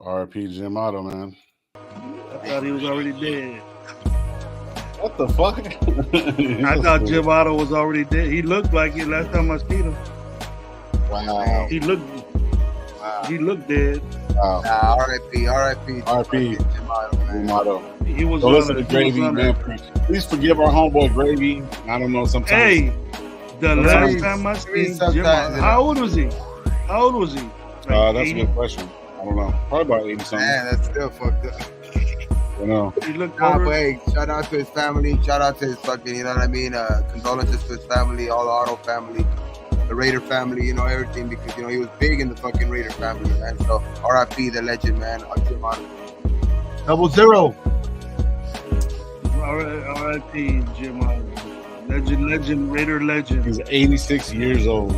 R.I.P. Jim Otto, man. I thought he was already dead. What the fuck? I thought Jim Otto was already dead. He looked like it last time I seen him. Wow. He looked dead. Wow. Nah, R.I.P. R.I.P. Jim Otto, man. Jim Otto. He was So on listen the to Gravy, man. Please forgive our homeboy Gravy. I don't know sometimes. Hey, the last time I seen Jim Otto, how old was he? Like That's 80? A good question. I don't know. Probably about 80 something. Man, that's still fucked up. I know. He looked But hey, shout out to his family. Shout out to his fucking, you know what I mean? Condolences to his family, all the Otto family, the Raider family, you know, everything, because, you know, he was big in the fucking Raider family, man. So, R.I.P. the legend, man. Jim Otto. 00. R.I.P. Jim Otto. Legend, Raider legend. He's 86 years old.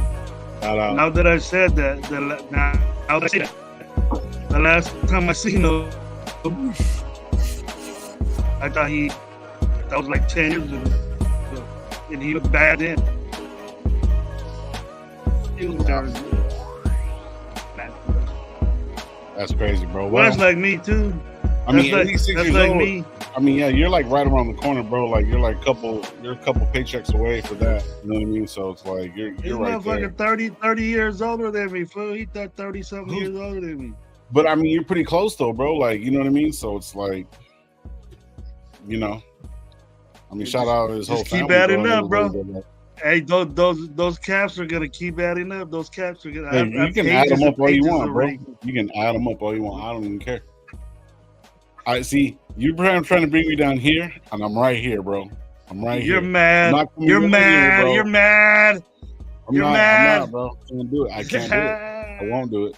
Shout out. Now that I said that, the last time I seen him, I thought that was like 10 years ago. And he looked bad then. He was bad. That's crazy, bro. Well, that's like me too. I mean, 86 years like old. Me. I mean, yeah, you're like right around the corner, bro. Like you're a couple paychecks away for that. You know what I mean? So it's like you're right there. 30 years older than me, fool. He 30 something years older than me. But I mean, you're pretty close though, bro. Like, you know what I mean? So it's like, you know, I mean, shout out to his whole family. Keep adding up, bro. Hey, those caps are gonna keep adding up. Those caps are gonna. Hey, you can add them up all you want, bro. You can add them up all you want. I don't even care. I see you're trying to bring me down here, and I'm right here, bro. I'm right here. You're mad. You're mad. You're mad. I'm not, bro. I can't do it. I can't do it. I won't do it.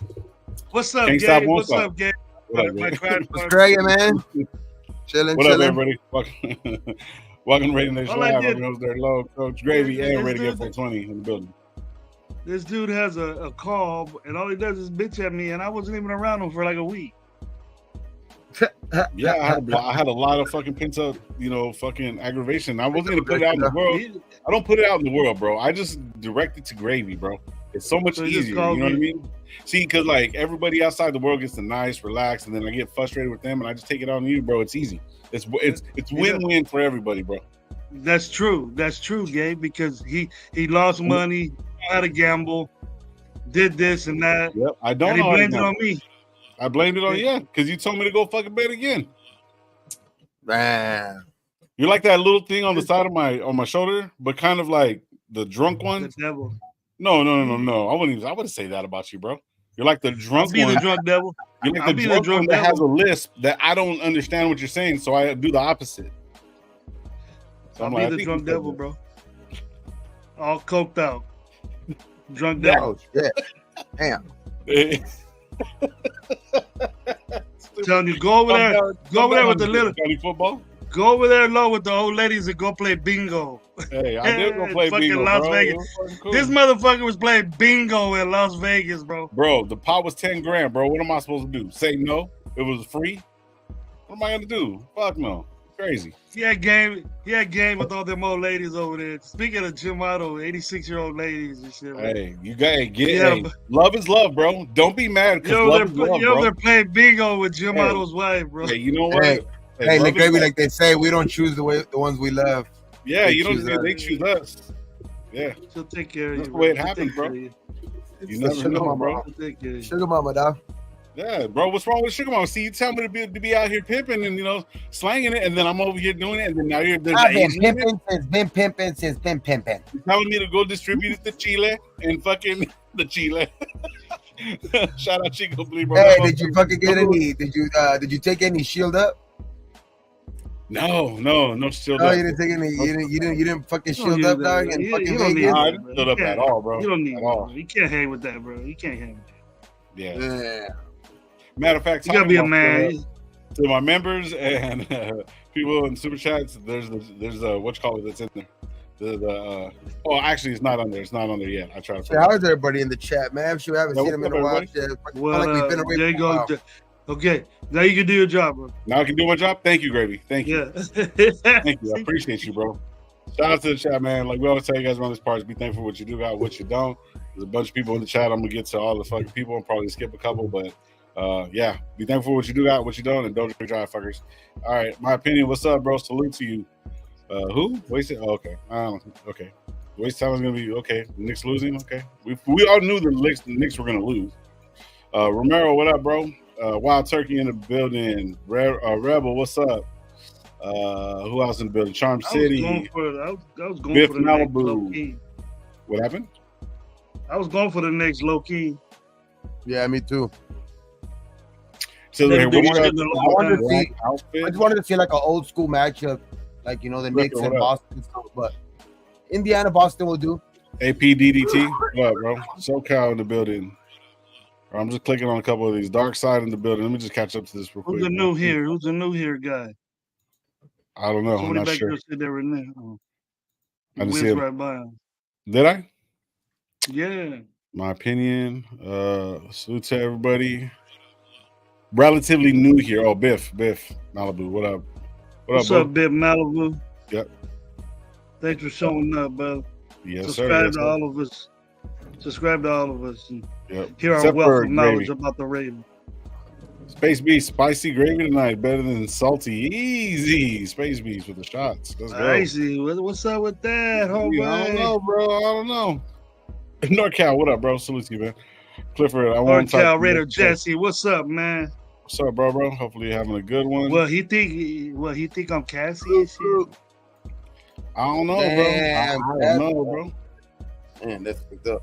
What's up, Gabe? What's up, Gabe? What's cracking, man? Chilling. What up, everybody? Welcome to RaiderNationLive. I'm your host, Low Coach Gravy, and Radio 420 in the building. This dude has a call, and all he does is bitch at me, and I wasn't even around him for like a week. Yeah, I had a lot of fucking pent up, fucking aggravation. I wasn't gonna put it out in the world. I don't put it out in the world, bro. I just direct it to Gravy, bro. It's so much easier. You know what I mean? See, because like everybody outside the world gets to nice, relax, and then I get frustrated with them, and I just take it out on you, bro. It's easy. It's win-win for everybody, bro. That's true, Gabe. Because he lost money, had to gamble, did this and that. Yep, I don't. And he blamed it on me. I blamed it on you because you told me to go fucking bet again. Man, you're like that little thing on the side of my shoulder, but kind of like the drunk one. The devil. No. I wouldn't say that about you, bro. You're like the drunk one. I'll be the drunk devil. You're like the drunk one that has a lisp that I don't understand what you're saying, so I do the opposite. So I'll be the drunk devil, bro. All coked out. Drunk devil. Yeah. Damn. Telling you, go over there with the little football. Go over there low with the old ladies and go play bingo. Hey, I did go play bingo, Las bro. Vegas. Cool. This motherfucker was playing bingo in Las Vegas, bro. Bro, the pot was $10,000, bro. What am I supposed to do? Say no? It was free? What am I gonna do? Fuck no. Crazy. He had game with all them old ladies over there. Speaking of Jim Otto, 86-year-old ladies and shit. Hey, you gotta get love is love, bro. Don't be mad because love is love, bro. They're playing bingo with Jim Otto's wife, bro. Hey, you know what? Hey, like Gravy, like they say, we don't choose the ones we love. Yeah, they choose us. Yeah. She'll take care of you. That's the way it happens, bro. You never know, bro. Sugar mama, dog. Yeah, bro. What's wrong with Sugar Mama? See, you tell me to be out here pimping and slanging it, and then I'm over here doing it, and then now you're been pimping since been pimping. You're telling me to go distribute it to Chile and fucking the Chile. Shout out Chico Blee, bro. Hey, did you fucking get any? Did you take any shield up? No shield up. No, you didn't take any. You didn't fucking shield up, dog. And fucking Vegas. No, I didn't shield up at all, bro. You don't need it. You can't hang with that, bro. You can't hang with that. Yeah. Matter of fact, you gotta be a man. To my members and people in super chats, there's what you call it that's in there. Actually, it's not on there. It's not on there yet. I tried to. So how's everybody in the chat, man? We haven't seen them in a while. Well, there you go. Okay, now you can do your job, bro. Now I can do my job. Thank you, Gravy. Thank you. Yeah. Thank you. I appreciate you, bro. Shout out to the chat, man. Like we always tell you guys around this part, be thankful for what you do, got what you don't. There's a bunch of people in the chat. I'm gonna get to all the fucking people. I'm probably skip a couple, but Yeah, be thankful for what you do got, what you don't, and don't drive, fuckers. All right, my opinion. What's up, bro? Salute to you. Who? Wasted? Oh, okay. Okay. Waste time is gonna be okay. Knicks losing. Okay. We all knew the Knicks were gonna lose. Romero, what up, bro? Wild Turkey in the building. Rebel, what's up? Who else in the building? Charm City. I was going Biff for the next Malibu. low key. What happened? I was going for the next low key. Yeah, me too. So They hey, do what shit we in the I wanted to see. outfit? I just wanted to see like an old school matchup, like the Knicks what and up? Boston stuff. But Indiana, Boston will do. AP DDT. What up, bro? SoCal in the building. I'm just clicking on a couple of these. Dark Side in the building. Let me just catch up to this real quick. Who's the new here? Who's the new here guy? I don't know. Somebody I'm not back sure. there said they were in there. Oh. I didn't Whizzed see it. right by him. Did I? Yeah. My opinion. Salute to everybody. Relatively new here. Oh, Biff Malibu. What up? What's bro? up, Big Malibu? Yep. Thanks for showing up, brother. Yes, Subscribe sir. to all of us. Subscribe to all of us. And Yep. hear our Except wealth for of knowledge gravy. about the Raiders. Space Beast, spicy gravy tonight, better than salty. Easy. Space Beast with the shots. Let's go. I see. What's up with that, homeboy? I don't know, bro. I don't know. NorCal, what up, bro? Salute to you, man. Clifford, I want to NorCal Raider Jesse, what's up, man? What's up, bro? Hopefully you're having a good one. Well, he think I'm Cassie and shit. I don't know, Damn, bro. I don't know, bro. Man, that's picked up.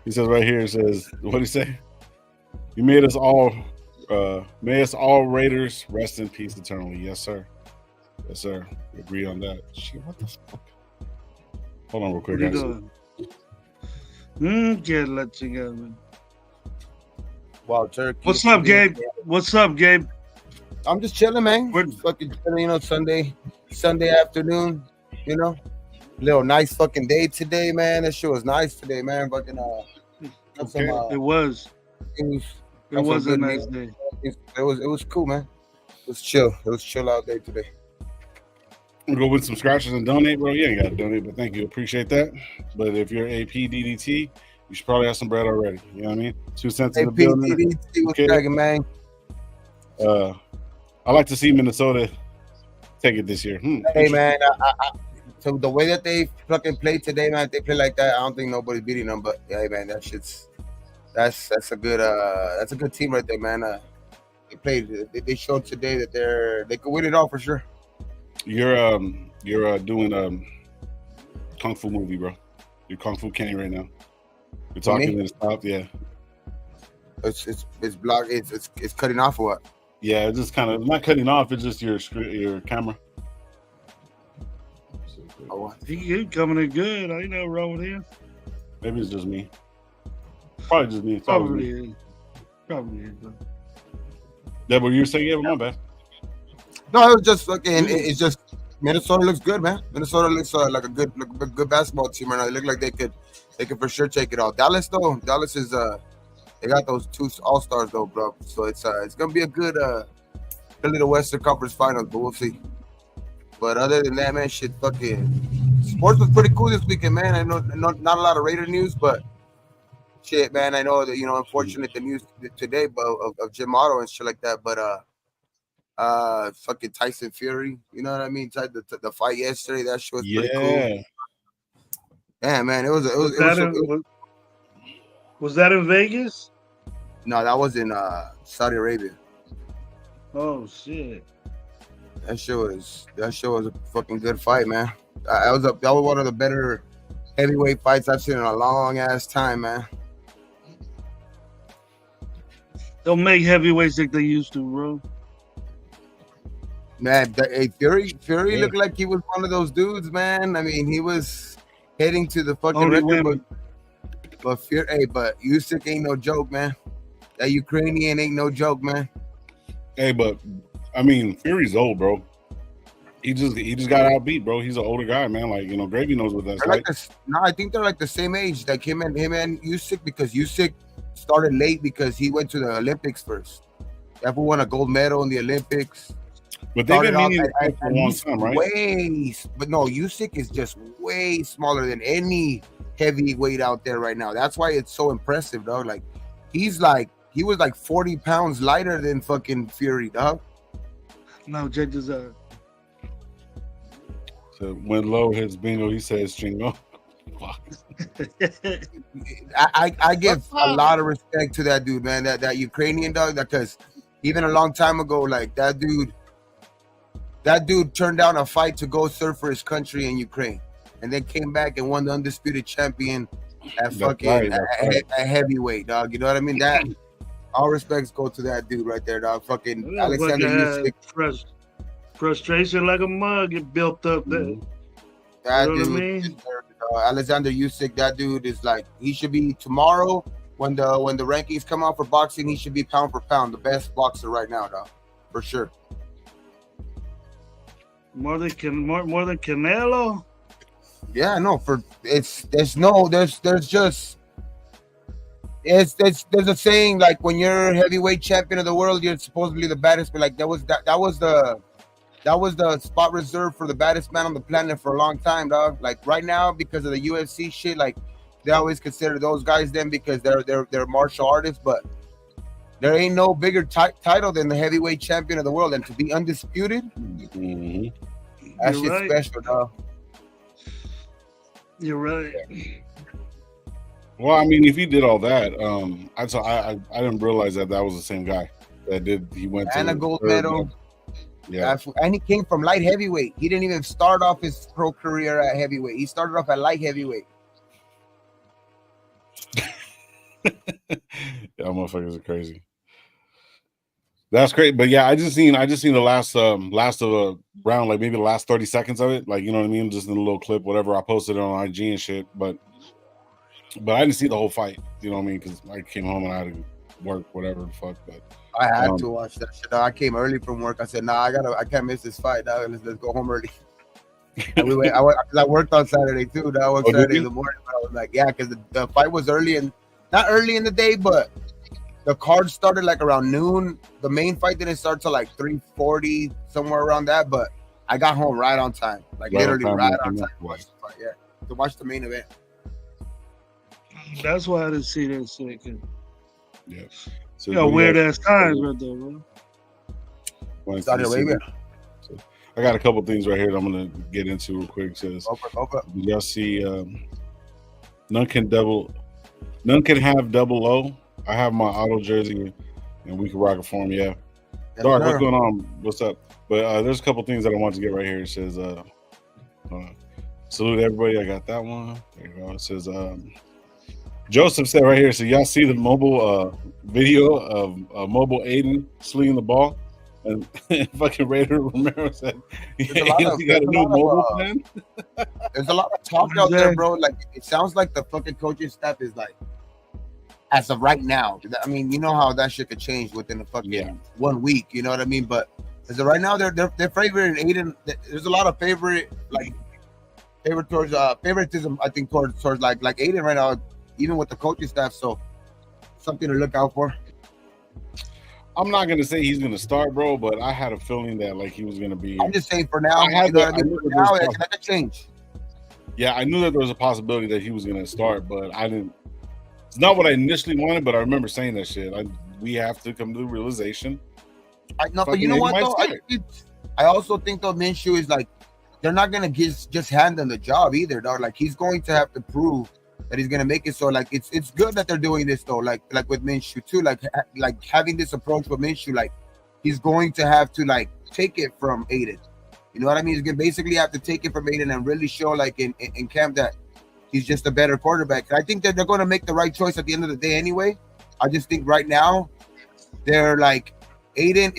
He says right here, it says, what do you say? You made us all, may us all Raiders rest in peace eternally. Yes, sir. Yes, sir. We agree on that. Shit, what the fuck? Hold on real quick, What guys. you doing? Can't let you go, man. Wild Turkey. What's up, Gabe? What's up, Gabe? I'm just chilling, man. We're- Fucking chilling, Sunday afternoon, little nice fucking day today, man. That shit was nice today, man. Fucking got some, It was. things. It was a nice day. It was cool, man. It was chill. It was chill out day today. We'll go with some scratches and donate, bro. You ain't got to donate, but thank you. Appreciate that. But if you're AP DDT, you should probably have some bread already. You know what I mean? 2 cents in the building. PDT was Okay. cracking, man. I like to see Minnesota take it this year. Hey, man. So the way that they fucking played today, man, if they play like that, I don't think nobody's beating them. But yeah, man, that's a good team right there, man. They played. They showed today that they could win it all for sure. You're doing Kung Fu movie, bro. You're Kung Fu Kenny right now. You're talking in the stop, yeah. It's blocked. It's cutting off or what? Yeah, it's just kind of not cutting off. It's just your camera. Oh, He coming in good. I ain't no wrong with him. Maybe it's just me. Probably just me. It's always me. Probably is. Bro. Yeah, but you were saying, yeah, but my bad. no, it was just fucking. It's just Minnesota looks good, man. Minnesota looks like a good basketball team right now. They look like they could for sure take it all. Dallas is they got those 2 all-stars though, bro. So it's gonna be a good little Western Conference Finals, but we'll see. But other than that, man, shit, fucking sports was pretty cool this weekend, man. I know not a lot of Raider news, but shit, man, I know that unfortunate the news today, but of Jim Otto and shit like that. But fucking Tyson Fury, you know what I mean? The fight yesterday, that shit was pretty cool. Yeah, man, Was that in Vegas? No, that was in Saudi Arabia. Oh shit! That shit was a fucking good fight, man. That was one of the better heavyweight fights I've seen in a long ass time, man. Don't make heavyweights like they used to, bro. Man, Fury looked like he was one of those dudes, man. I mean, he was heading to the fucking record, but Usyk ain't no joke, man. That Ukrainian ain't no joke, man. Hey, but I mean, Fury's old, bro. He just got outbeat, bro. He's an older guy, man. Like, Gravy knows what that's like. I think they're like the same age, like him and Usyk, because Usyk started late because he went to the Olympics first. Ever won a gold medal in the Olympics. But they've been meaning for a long time, right? But no, Usyk is just way smaller than any heavyweight out there right now. That's why it's so impressive, though. Like he's he was like 40 pounds lighter than fucking Fury, dog. No, judges So when Low hits bingo, he says Chingo. Fuck. I give a lot of respect to that dude, man. That Ukrainian dog, because even a long time ago, like that dude turned down a fight to go serve for his country in Ukraine, and then came back and won the undisputed champion at fucking at heavyweight, dog. You know what I mean? That all respects go to that dude right there, dog. Fucking Alexander Usyk. Frustration like a mug, it built up there. That you know dude, what I mean? Alexander Usyk, that dude is like, he should be tomorrow when the rankings come out for boxing, he should be pound for pound the best boxer right now, dog, for sure. More than Canelo. Yeah, no, there's a saying like when you're heavyweight champion of the world, you're supposedly the baddest, but like that was the spot reserved for the baddest man on the planet for a long time, dog. Like right now, because of the UFC shit, like they always consider those guys them because they're martial artists, but there ain't no bigger title than the heavyweight champion of the world, and to be undisputed, that shit's right. Special, dog. You're right. Well, I mean, if he did all that, I didn't realize that was the same guy that did. He went and to a gold medal. Yeah, and he came from light heavyweight. He didn't even start off his pro career at heavyweight. He started off at light heavyweight. Yeah, motherfuckers are crazy. That's great, but yeah, I just seen the last of a round, like maybe the last 30 seconds of it, like you know what I mean, just in a little clip, whatever. I posted it on IG and shit, but I didn't see the whole fight. You know what I mean? Because I came home and I had to work, whatever the fuck. But I had to watch that shit. I came early from work. I said, "Nah, I can't miss this fight. Dog. Let's go home early." And I worked on Saturday too. I worked Saturday in the morning. But I was like, yeah, because the fight was early and not early in the day, but the card started like around noon. The main fight didn't start till like 3:40, somewhere around that. But I got home right on time, like literally right on time. To watch the fight, to watch the main event. That's why I didn't see that second. Yeah. So weird ass times right there, bro. Saudi Arabia. So I got a couple things right here that I'm gonna get into real quick. Says, y'all see, none can have double O. I have my Otto jersey, and we can rock it for him. Yeah. Dark, what's going on? What's up? But there's a couple things that I want to get right here. It says, salute everybody. I got that one. There you go. It says, Joseph said right here, so y'all see the mobile video of mobile Aiden slinging the ball, and fucking Raider Romero said he got a new mobile plan. There's a lot of talk out there, bro. Like it sounds like the fucking coaching staff is like, as of right now. I mean, you know how that shit could change within a fucking 1 week. You know what I mean? But as of right now, they're favoring Aiden. There's a lot of favoritism. I think towards like Aiden right now. Even with the coaching staff, so something to look out for. I'm not gonna say he's gonna start, bro, but I had a feeling that like he was gonna be. I'm just saying for now. That could change. Yeah, I knew that there was a possibility that he was gonna start, but I didn't. It's not what I initially wanted, but I remember saying that shit. We have to come to the realization. But you know what though? I also think though Minshew is like they're not gonna just hand him the job either, dog. Like he's going to have to prove that he's gonna make it. So like it's good that they're doing this though, like with Minshew too, like having this approach with Minshew, like he's going to have to like take it from Aiden. You know what I mean? He's gonna basically have to take it from Aiden and really show like in camp that he's just a better quarterback. I think that they're gonna make the right choice at the end of the day anyway. I just think right now they're like Aiden.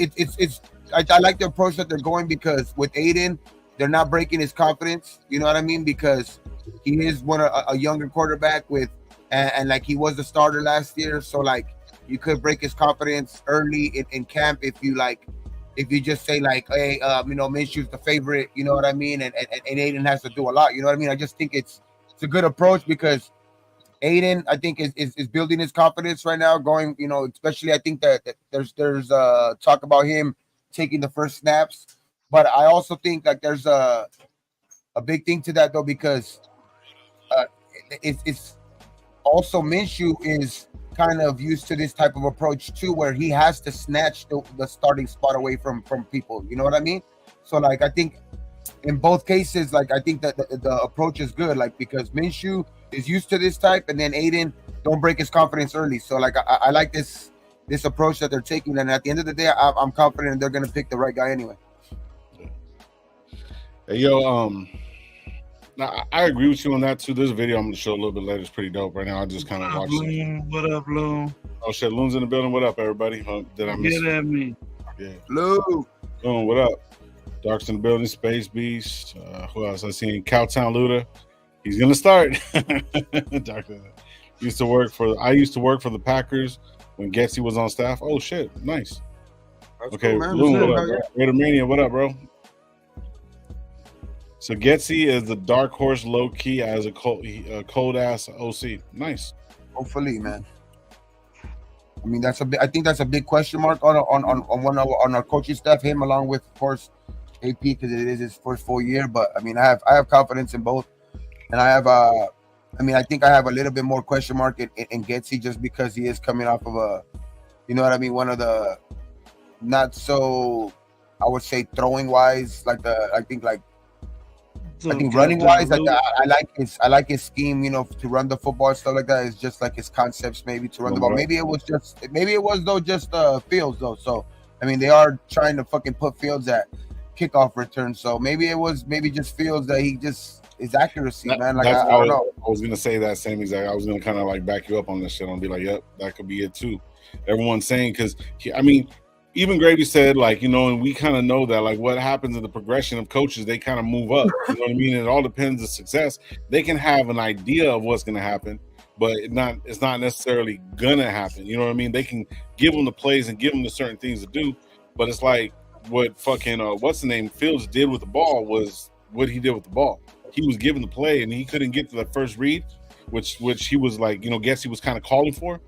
I like the approach that they're going because with Aiden, they're not breaking his confidence. You know what I mean? Because he is a younger quarterback with, and like he was the starter last year. So like you could break his confidence early in camp if you just say like, hey, you know, Minshew's the favorite. You know what I mean? And Aiden has to do a lot. You know what I mean? I just think it's a good approach because Aiden, I think is building his confidence right now. Going, you know, especially I think that there's talk about him taking the first snaps, but I also think like there's a big thing to that though because it's also Minshew is kind of used to this type of approach too, where he has to snatch the starting spot away from people. You know what I mean? So like I think in both cases, like I think that the approach is good, like because Minshew is used to this type, and then Aiden don't break his confidence early. So like I like this approach that they're taking, and at the end of the day, I'm confident they're gonna pick the right guy anyway. Hey, yo, I agree with you on that too. This video I'm gonna show a little bit later is pretty dope. Right now, I just kind of watched it. What up, Loon? Oh shit, Loon's in the building. What up, everybody? Did I miss? Get at me. Yeah, Loon, what up? Dark's in the building. Space Beast. Who else? I seen Cowtown Luda. He's gonna start. Dark. I used to work for the Packers when Getsy was on staff. Oh shit, nice. That's okay, cool, Loon, what up, bro? RaiderMania, what up, bro? So Getsy is the dark horse, low key as a cold ass OC. Nice. Hopefully, man. I mean, I think that's a big question mark on our coaching staff. Him along with, of course, AP, because it is his first full year. But I mean, I have confidence in both, and I have I think I have a little bit more question mark in Getsy just because he is coming off of one of the not so, I would say, throwing wise, I think running wise, I like his scheme, to run the football and stuff like that. It's just like his concepts, maybe to run the ball. Maybe it was just Fields though. So I mean, they are trying to fucking put Fields at kickoff return. So maybe it was just Fields that he just his accuracy, man. Like I don't know. I was gonna say that same exact. I was gonna kind of like back you up on this shit and be like, yep, that could be it too. Everyone's saying because even Gravy said, like, and we kind of know that, like, what happens in the progression of coaches, they kind of move up. You know what I mean? It all depends on success. They can have an idea of what's going to happen, but it's not necessarily going to happen. You know what I mean? They can give them the plays and give them the certain things to do, but it's like what fucking, what's the name, Fields did with the ball was what he did with the ball. He was given the play, and he couldn't get to the first read, which he was like, guess he was kind of calling for.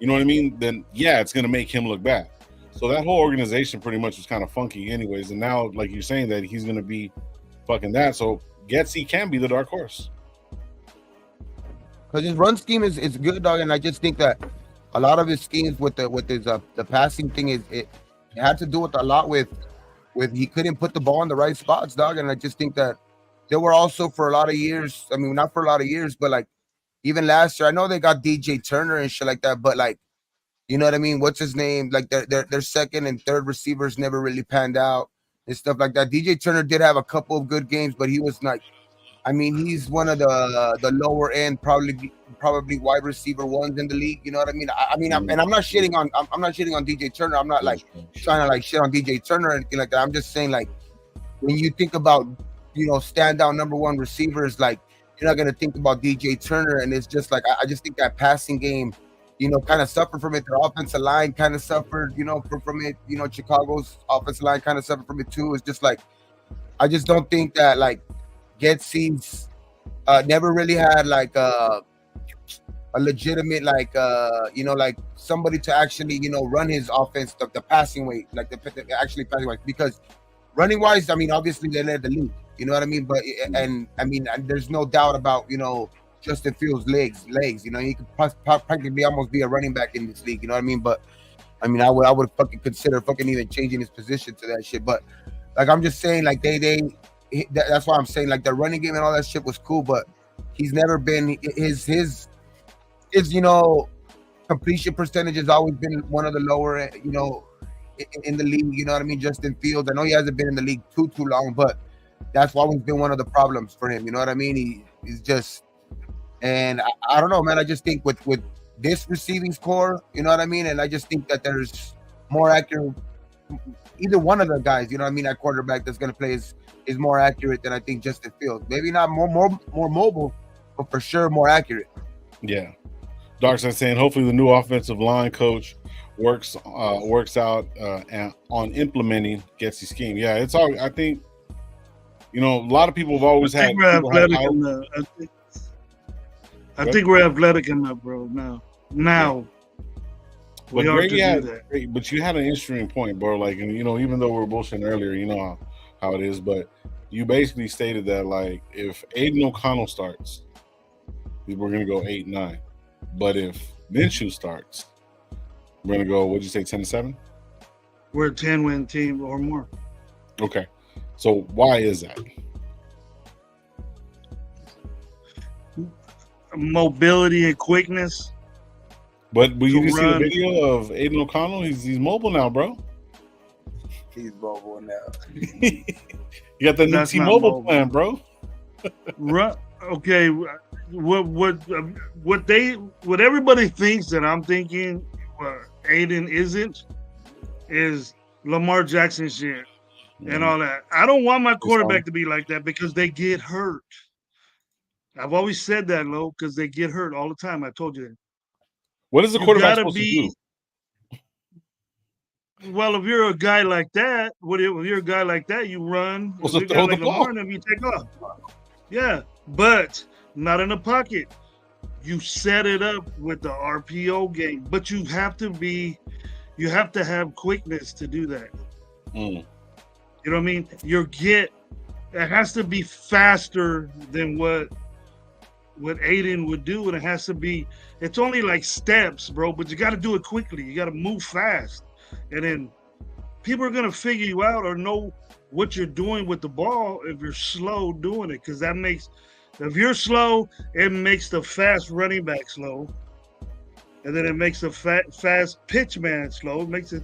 You know what I mean? Then, yeah, it's going to make him look bad. So that whole organization pretty much was kind of funky anyways. And now, like you're saying, that he's going to be fucking that. So Getsy can be the dark horse. Because his run scheme is good, dog. And I just think that a lot of his schemes with his the passing thing it had to do with a lot with he couldn't put the ball in the right spots, dog. And I just think that there were also for a lot of years, I mean, not for a lot of years, but like even last year, I know they got DJ Turner and shit like that, but like, you know what I mean? What's his name? Like their second and third receivers never really panned out and stuff like that. DJ Turner did have a couple of good games, but he was like, I mean, he's one of the lower end, probably wide receiver ones in the league. You know what I mean? I'm not shitting on DJ Turner. I'm not like trying to like shit on DJ Turner or anything like that. I'm just saying, like, when you think about standout number one receivers, like, you're not gonna think about DJ Turner, and it's just like I just think that passing game, kind of suffered from it. Their offensive line kind of suffered, from it. Chicago's offensive line kind of suffered from it too. It's just like, I just don't think that like Getsy's never really had like a legitimate like somebody to actually run his offense the passing way, like the actually passing way, because running wise, I mean, obviously they led the league. You know what I mean? But and there's no doubt about Justin Fields' legs. He could practically almost be a running back in this league. You know what I mean? But I mean, I would fucking consider fucking even changing his position to that shit. But like, I'm just saying, like that's why I'm saying, like, the running game and all that shit was cool, but he's never been his completion percentage has always been one of the lower, in the league. You know what I mean? Justin Fields, I know he hasn't been in the league too long, but that's always been one of the problems for him. You know what I mean? He's just. And I don't know, man. I just think with this receiving core, you know what I mean? And I just think that there's more accurate, either one of the guys, you know what I mean, at quarterback that's going to play is more accurate than I think Justin Fields. Maybe not more mobile, but for sure more accurate. Yeah. Darkseid saying hopefully the new offensive line coach works out and on implementing Getsy's scheme. Yeah, it's all, I think, a lot of people have always had. I think we're athletic enough, bro. Now. But Grady but you had an interesting point, bro. Like, and even though we were bullshitting earlier, you know how it is. But you basically stated that, like, if Aiden O'Connell starts, we're gonna go 8-9. But if Minshew starts, we're gonna go. What'd you say? 10-7. We're a 10-win team or more. Okay. So why is that? Mobility and quickness. But you didn't see the video of Aiden O'Connell? He's mobile now, bro. He's mobile now. You got the new T-Mobile plan, bro. Okay, what everybody thinks that I'm thinking Aiden isn't is Lamar Jackson shit and all that. I don't want my quarterback to be like that because they get hurt. I've always said that, Lo, because they get hurt all the time. I told you that. What is the quarterback supposed to do? Well, if you're a guy like that, you run. If you're a guy like Lamar, then you take off. Yeah, but not in the pocket. You set it up with the RPO game, but you have to have quickness to do that. You know what I mean? It has to be faster than what Aiden would do, and it has to be. It's only like steps, bro, but you got to do it quickly. You got to move fast, and then people are gonna figure you out or know what you're doing with the ball if you're slow doing it, because that makes. If you're slow, it makes the fast running back slow, and then it makes the fast pitch man slow. It makes it,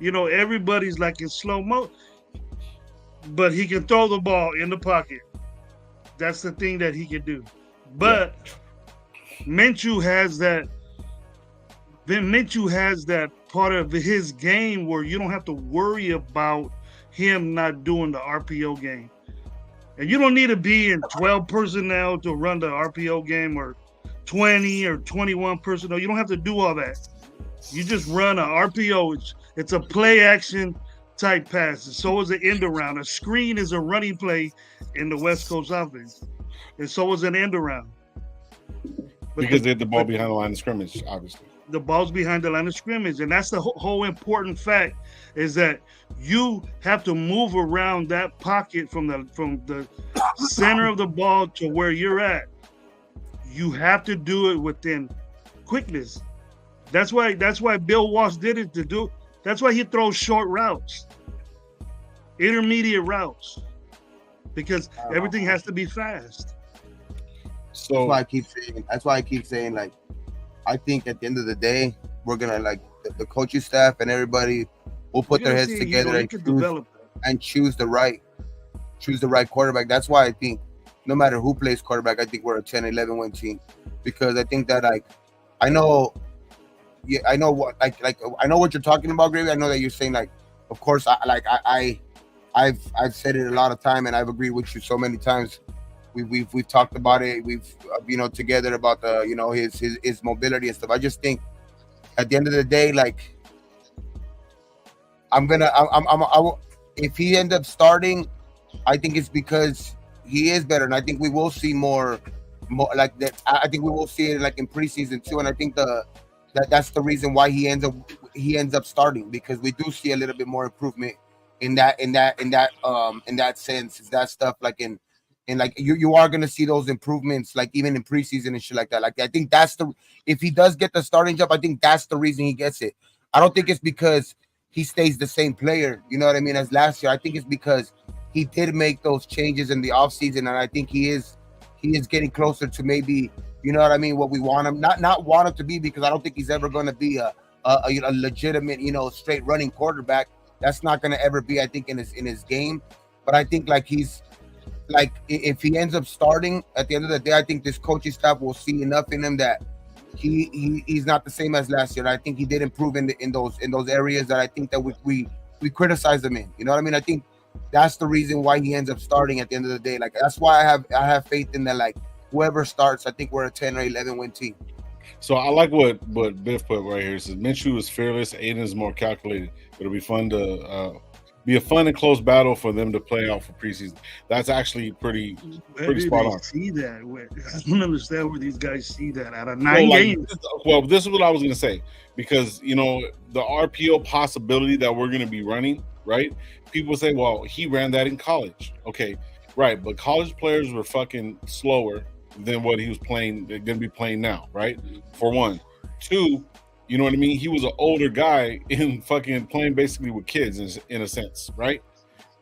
everybody's like in slow mo. But he can throw the ball in the pocket. That's the thing that he can do. But Minshew has that. Then Minshew has that part of his game where you don't have to worry about him not doing the RPO game. And you don't need to be in 12 personnel to run the RPO game or 20 or 21 personnel. You don't have to do all that. You just run an RPO. It's a play action type pass. And so is an end around. A screen is a running play in the West Coast offense. And so is an end around. Because they had the ball behind the line of scrimmage, obviously. The ball's behind the line of scrimmage. And that's the whole important fact is that you have to move around that pocket from the center of the ball to where you're at. You have to do it within quickness. That's why Bill Walsh did it to do. That's why he throws short routes, intermediate routes, because everything has to be fast. So that's why I keep saying like, I think at the end of the day, we're gonna like the coaching staff and everybody will put their heads together and choose the right quarterback. That's why I think no matter who plays quarterback, I think we're a 10-11 win team, because I think that I know what you're talking about, Gravy. I know that you're saying like, of course, I've said it a lot of time and I've agreed with you so many times. We've talked about it. We've together about the his mobility and stuff. I just think at the end of the day, like if he ends up starting, I think it's because he is better, and I think we will see more like that. I think we will see it like in preseason too, and I think that's the reason why he ends up starting, because we do see a little bit more improvement in that sense. Is that stuff like in like you are gonna see those improvements like even in preseason and shit like that. Like I think if he does get the starting job, I think that's the reason he gets it. I don't think it's because he stays the same player, you know what I mean, as last year. I think it's because he did make those changes in the offseason, and I think he is getting closer to maybe, you know what I mean, what we want him, not want him to be, because I don't think he's ever going to be a legitimate, straight running quarterback. That's not going to ever be, I think, in his game. But I think like he's like, if he ends up starting at the end of the day, I think this coaching staff will see enough in him that he's not the same as last year. I think he did improve in those areas that I think that we criticize him in. You know what I mean? I think that's the reason why he ends up starting at the end of the day. Like that's why I have faith in that. Like whoever starts, I think we're a 10 or 11 win team. So I like what Biff put right here. It says Minshew is fearless, Aiden is more calculated. It'll be fun to be a fun and close battle for them to play out for preseason. That's actually pretty spot on. See that? I don't understand where these guys see that out of 9 games. This is what I was going to say, because the RPO possibility that we're going to be running, right? People say, well, he ran that in college. Okay, right, but college players were fucking slower than what he was playing, going to be playing now, right? For one. Two, you know what I mean? He was an older guy in fucking playing basically with kids in a sense, right?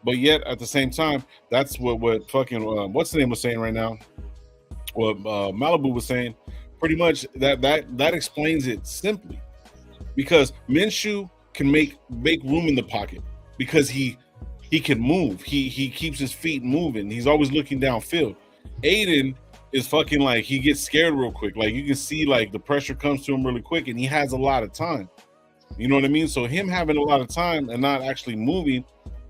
But yet at the same time, that's what fucking what's the name was saying right now? What Malibu was saying, pretty much that explains it simply, because Minshew can make room in the pocket because he can move. He keeps his feet moving. He's always looking downfield. Aiden is fucking like he gets scared real quick. Like you can see like the pressure comes to him really quick, and he has a lot of time. You know what I mean? So him having a lot of time and not actually moving,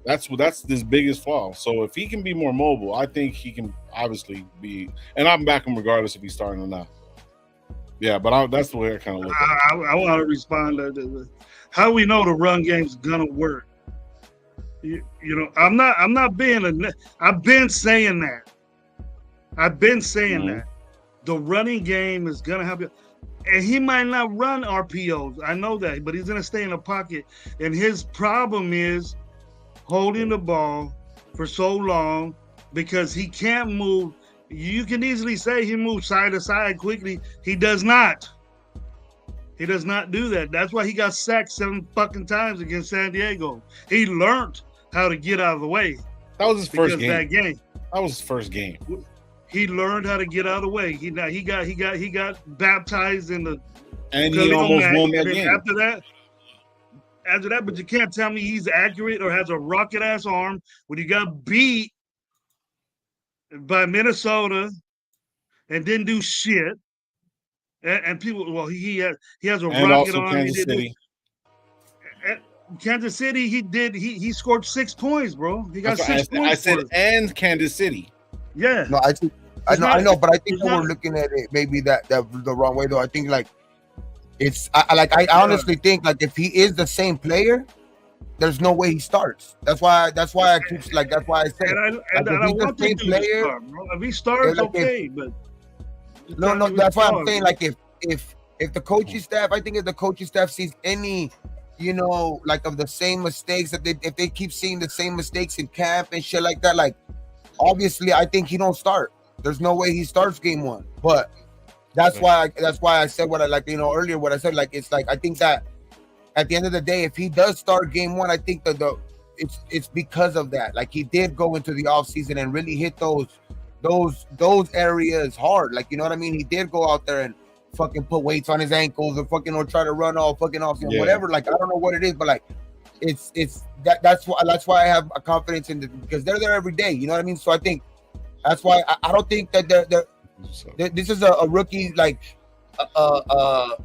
that's his biggest flaw. So if he can be more mobile, I think he can obviously be. And I'm back him regardless if he's starting or not. Yeah, but that's the way I kind of look at it. I want to respond to how we know the run game's gonna work. You know, I'm not being I've been saying that. That the running game is gonna have it, and he might not run RPOs. I know that, but he's gonna stay in the pocket. And his problem is holding the ball for so long because he can't move. You can easily say he moves side to side quickly. He does not. He does not do that. That's why he got sacked 7 fucking times against San Diego. He learned how to get out of the way. That was his first game. That was his first game. He learned how to get out of the way. He got baptized in the. And he almost won that game. After that, but you can't tell me he's accurate or has a rocket ass arm when he got beat by Minnesota and didn't do shit. And people, well, he has a rocket arm. Kansas City. Kansas City, he scored 6 points, bro. He got 6 points. I said, and Kansas City. Yeah. No, I know, but I think that we're looking at it maybe that the wrong way though. I think like I honestly think like if he is the same player, there's no way he starts. That's why I keep like that's why I say and I want the same player. Start, if he starts, like okay, but no, that's why I'm saying like if the coaching staff, I think if the coaching staff sees any, you know, like of the same mistakes that if they keep seeing the same mistakes in camp and shit like that, like obviously I think he don't start. There's no way he starts game 1. But that's why I said what I like, you know, earlier what I said, like it's like I think that at the end of the day, if he does start game 1, I think that it's because of that. Like he did go into the offseason and really hit those areas hard. Like, you know what I mean? He did go out there and fucking put weights on his ankles or fucking or try to run all fucking off, whatever. Like I don't know what it is, but like it's that's why I have a confidence in it, because they're there every day. You know what I mean? So I think that's why I don't think that this is a rookie, like a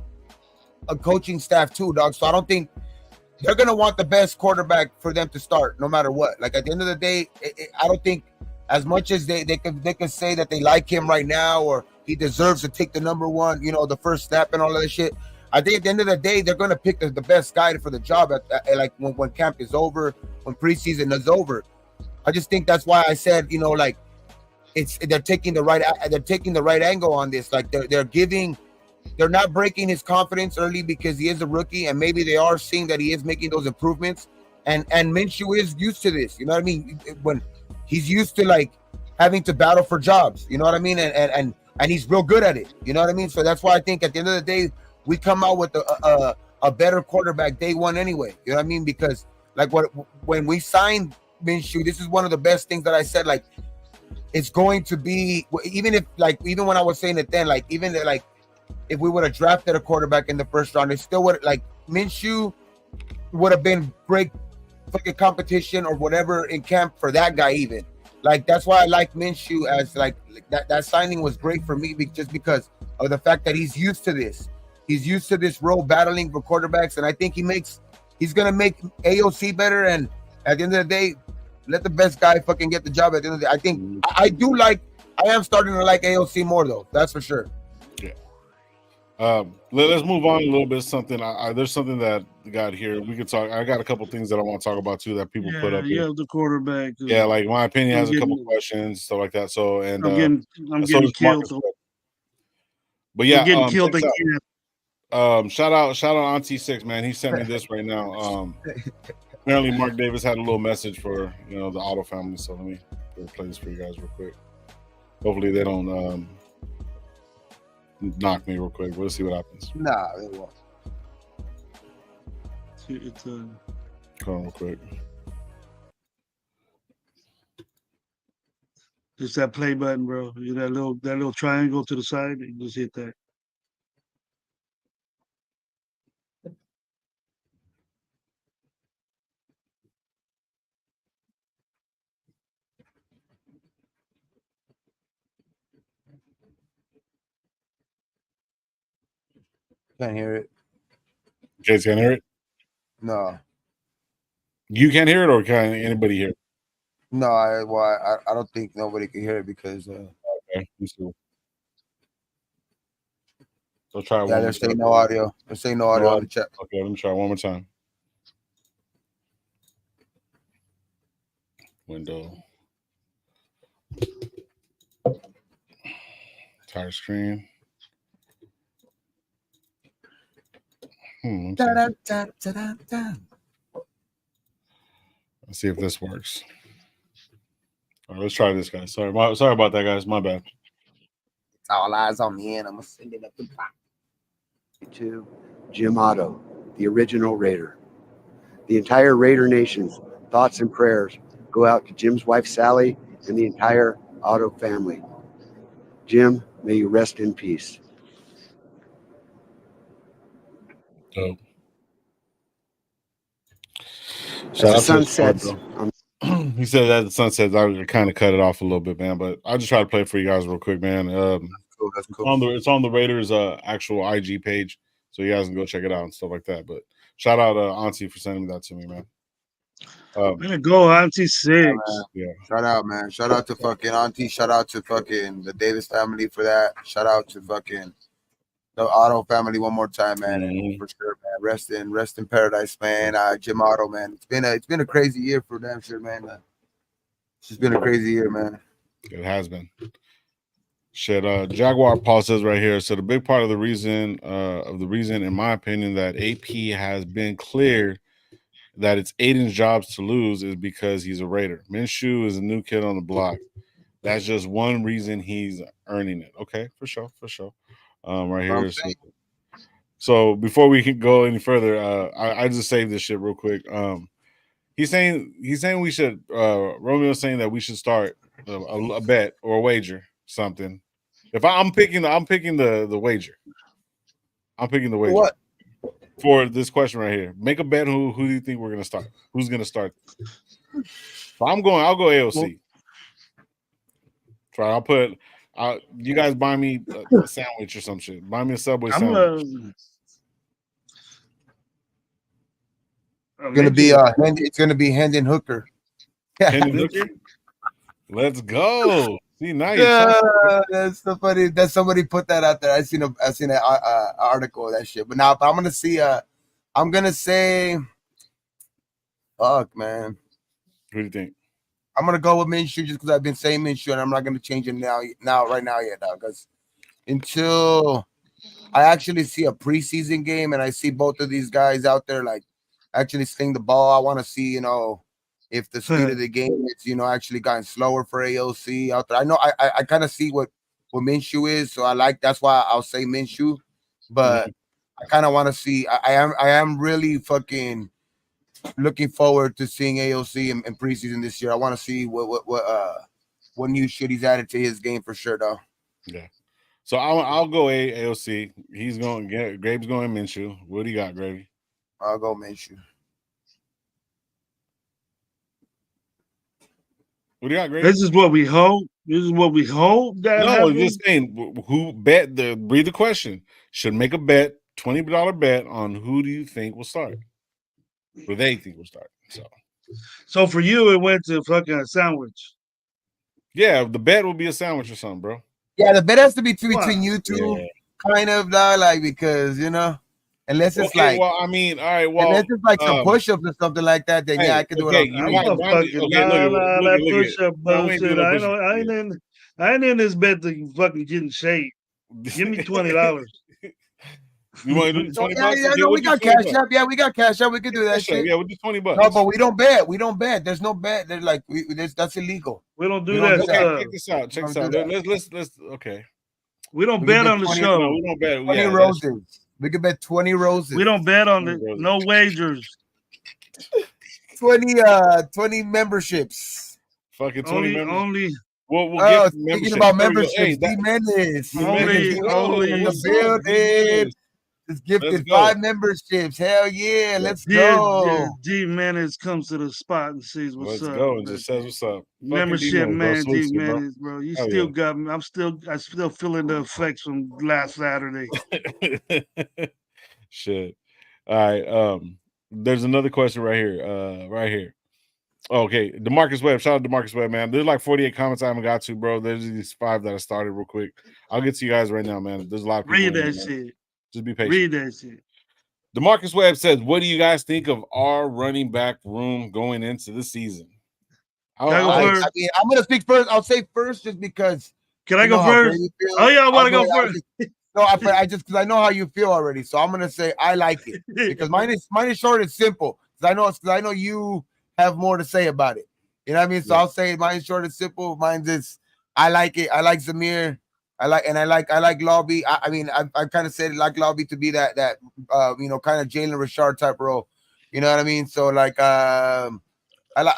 coaching staff too, dog. So I don't think they're gonna want the best quarterback for them to start, no matter what. Like at the end of the day, I don't think as much as they can say that they like him right now or he deserves to take the number 1, you know, the first snap and all of that shit. I think at the end of the day, they're gonna pick the best guy for the job at like when camp is over, when preseason is over. I just think that's why I said, you know, like they're taking the right angle on this. Like they're not breaking his confidence early because he is a rookie, and maybe they are seeing that he is making those improvements. And Minshew is used to this, you know what I mean? When he's used to like having to battle for jobs, you know what I mean? And he's real good at it, you know what I mean? So that's why I think at the end of the day, we come out with a better quarterback day 1 anyway, you know what I mean? Because like when we signed Minshew, this is one of the best things that I said, like it's going to be, even when I was saying it then, like even like if we would have drafted a quarterback in the first round, it still would, like Minshew would have been great fucking competition or whatever in camp for that guy even. Like that's why I like Minshew as like that signing was great for me just because of the fact that he's used to this. He's used to this role battling for quarterbacks, and I think he's gonna make AOC better, and at the end of the day, let the best guy fucking get the job at the end of the day. I think I am starting to like AOC more though. That's for sure. Yeah. Let's move on a little bit. There's something that got here. We could talk. I got a couple things that I want to talk about too that people put up here. Yeah, the quarterback. Yeah, like my opinion has a couple questions, stuff like that. So and I'm getting killed. But yeah, I'm getting killed again. Shout out Auntie Six, man. He sent me this right now. Apparently Mark Davis had a little message for the Otto family. So let me play this for you guys real quick. Hopefully they don't knock me real quick. We'll see what happens. Nah, it won't. It's Hold on real quick. just that play button, bro. That little triangle to the side. You just hit that. Can't hear it. You guys can't hear it? No. You can't hear it, or can anybody hear it? No, I don't think nobody can hear it because Okay, let's see. So try it yeah, one they're more saying time. no audio. They're saying no audio on the chat. Okay, let me try one more time. Window. Entire screen. Let's see if this works. All right, let's try this, guys. Sorry about that, guys. My bad. It's all eyes on me, and I'm gonna send it up the back. To Jim Otto, the original Raider. The entire Raider Nation's thoughts and prayers go out to Jim's wife Sally and the entire Otto family. Jim, may you rest in peace. Dope. As the sun sets, he said that the sun sets. I kind of cut it off a little bit, man, but I'll just try to play for you guys real quick, man. Cool, that's cool. It's on the Raiders' actual IG page, so you guys can go check it out and stuff like that. But shout out Auntie for sending that to me, man. Gonna go Auntie 6. Yeah. Shout out, man. Shout out to fucking Auntie. Shout out to fucking the Davis family for that. Shout out to fucking the Otto family one more time, man. And for sure, man. Rest in paradise, man. Jim Otto, man. It's been a crazy year for them, sure, man. It's just been a crazy year, man. It has been. Shit, Jaguar Paul says right here. So the big part of the reason, in my opinion, that AP has been clear that it's Aiden's jobs to lose is because he's a Raider. Minshew is a new kid on the block. That's just one reason he's earning it. Okay, for sure. Right here. So before we can go any further, I just saved this shit real quick. He's saying we should. Romeo's saying that we should start a bet or a wager, something. If I'm picking the wager. I'm picking the wager. What? For this question right here. Make a bet. Who do you think we're gonna start? Who's gonna start? So I'll go AOC. Try. You guys buy me a sandwich or some shit. Buy me a Subway sandwich. It's gonna be Hendon Hooker. Hendon Hooker? Let's go. See, now that's so funny that somebody put that out there. I seen an article of that shit. But now, I'm gonna see. I'm gonna say, fuck, man. What do you think? I'm gonna go with Minshew just because I've been saying Minshew, and I'm not gonna change it right now yet, dog. Because until I actually see a preseason game and I see both of these guys out there like actually sling the ball, I want to see, if the speed of the game is, actually gotten slower for AOC out there. I know I kind of see what Minshew is, so that's why I'll say Minshew, but I kind of want to see. I am really fucking looking forward to seeing AOC in preseason this year. I want to see what new shit he's added to his game for sure, though. Yeah. So I'll go AOC. He's going Graves going Minshew. What do you got, Gravy? I'll go Minshew. What do you got, Gravy? This is what we hope. That no, happens. I'm just saying who bet read the question. Should make a bet, $20 bet on who do you think will start? Who they think will start. So for you, it went to fucking a sandwich. Yeah, the bet will be a sandwich or something, bro. Yeah, the bet has to be between you two, kind of, like, because unless it's all right, unless it's like some push-ups or something like that, then I can do it. Push-up bullshit. I ain't in this bet to fucking get in shape. Give me $20. You want to do $20? Yeah, we got cash up. Yeah, we got cash up. We can do that shit. Yeah, we'll do $20. No, but we don't bet. There's no bet. There's like that's illegal. We don't do that. Okay, check this out. Let's okay. We don't bet on the 20, show. No, we don't bet. 20 roses. We could bet 20 roses. We don't bet on it. No wagers. 20 memberships. Fucking 20 members. Only. We'll Oh, get speaking about memberships, hey, D Menace. Only in the building. Just gifted 5 memberships. Hell yeah, let's go. D Menace comes to the spot and sees what's up. Let's go and just says what's up. Membership, man, D bro. Menace, bro. You still got me. I still feeling the effects from last Saturday. Shit. All right. There's another question right here. Right here. Okay, DeMarcus Webb. Shout out to DeMarcus Webb, man. There's like 48 comments I haven't got to, bro. There's these 5 that I started real quick. I'll get to you guys right now, man. There's a lot of people. Read that shit. Just be patient. Read that shit. DeMarcus Webb says, "What do you guys think of our running back room going into the season?" Can I go first? I mean, I'm gonna speak first. I'll say first just because. Can I go first? Oh yeah, I want to go first. I just because I know how you feel already, so I'm gonna say I like it because mine is short and simple. Because I know you have more to say about it. You know what I mean? So I'll say mine's short and simple. Mine's is I like it. I like Zamir. I like Lobby. I mean, I kind of said like Lobby to be that kind of Jalen Richard type role. You know what I mean? So like I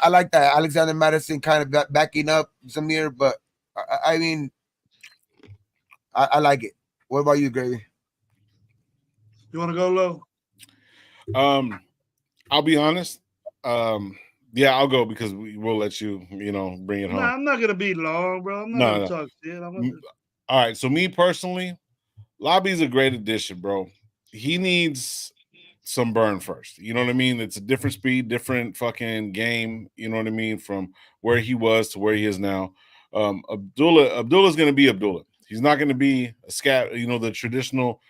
like that Alexander Madison kind of backing up Zamir, but I mean I like it. What about you, Gravy? You want to go low? I'll be honest. Yeah, I'll go because we'll let you, bring it home. Nah, I'm not gonna be long, bro. I'm not gonna talk shit. All right, so me personally, Lobby's a great addition, bro. He needs some burn first. You know what I mean? It's a different speed, different fucking game. You know what I mean? From where he was to where he is now. Abdullah's gonna be Abdullah. He's not gonna be a scat. The traditional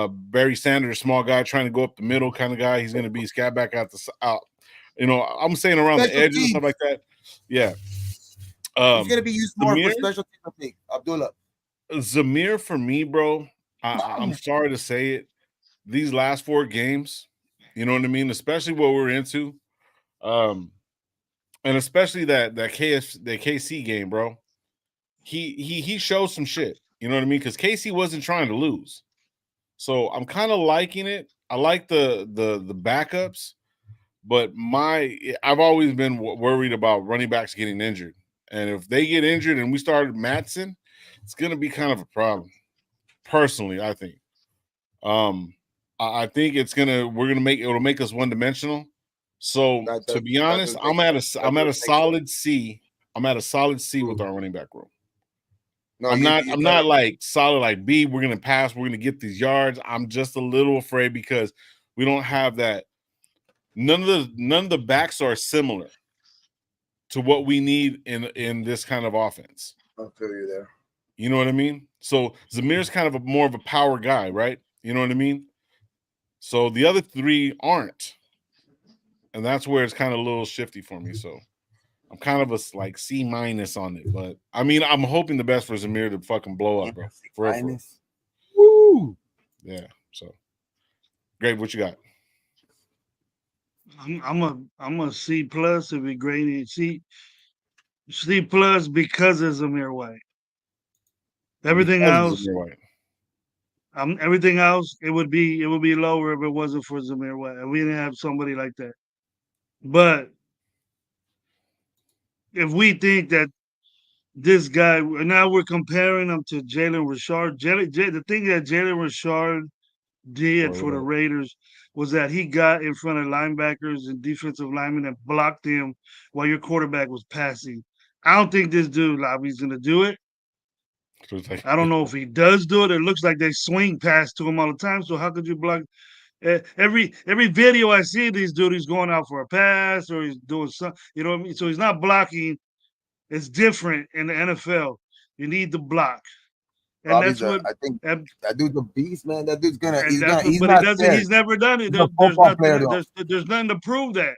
Barry Sanders small guy trying to go up the middle kind of guy. He's gonna be scat back out. I'm saying around the edges and stuff like that. Yeah. He's gonna be used more for special teams, I think. Abdullah. Zamir for me, bro. I'm sorry to say it. These last 4 games, you know what I mean, especially what we're into, and especially that KC game, bro. He showed some shit. You know what I mean? Because KC wasn't trying to lose, so I'm kind of liking it. I like the backups, but I've always been worried about running backs getting injured. And if they get injured and we started Matson, it's going to be kind of a problem. Personally, I think. I think it'll make us one-dimensional. So to be honest, I'm at a solid C. I'm at a solid C with our running back room. No, I'm not like solid like B. We're gonna pass. We're gonna get these yards. I'm just a little afraid because we don't have that. None of the backs are similar to what we need in this kind of offense. I'll feel you there. You know what I mean? So Zamir's kind of more of a power guy, right? You know what I mean? So the other 3 aren't. And that's where it's kind of a little shifty for me. So I'm kind of a like C- on it. But I mean, I'm hoping the best for Zamir to fucking blow up, bro. For Woo! Yeah. So great, what you got? I'm a C plus if we grade C plus because of Zamir White. Everything else, it would be lower if it wasn't for Zamir White. We didn't have somebody like that. But if we think that this guy, now we're comparing him to Jalen Richard. The thing that Jalen Richard did for the Raiders was that he got in front of linebackers and defensive linemen and blocked them while your quarterback was passing. I don't think this dude, Lobby's going to do it. I don't know if he does do it. It looks like they swing past to him all the time. So how could you block? Every video I see these dudes, he's going out for a pass or he's doing something. You know what I mean? So he's not blocking. It's different in the NFL. You need to block. And Bobby's I think that dude's a beast, man. That dude's he's never done it. There's nothing to prove that.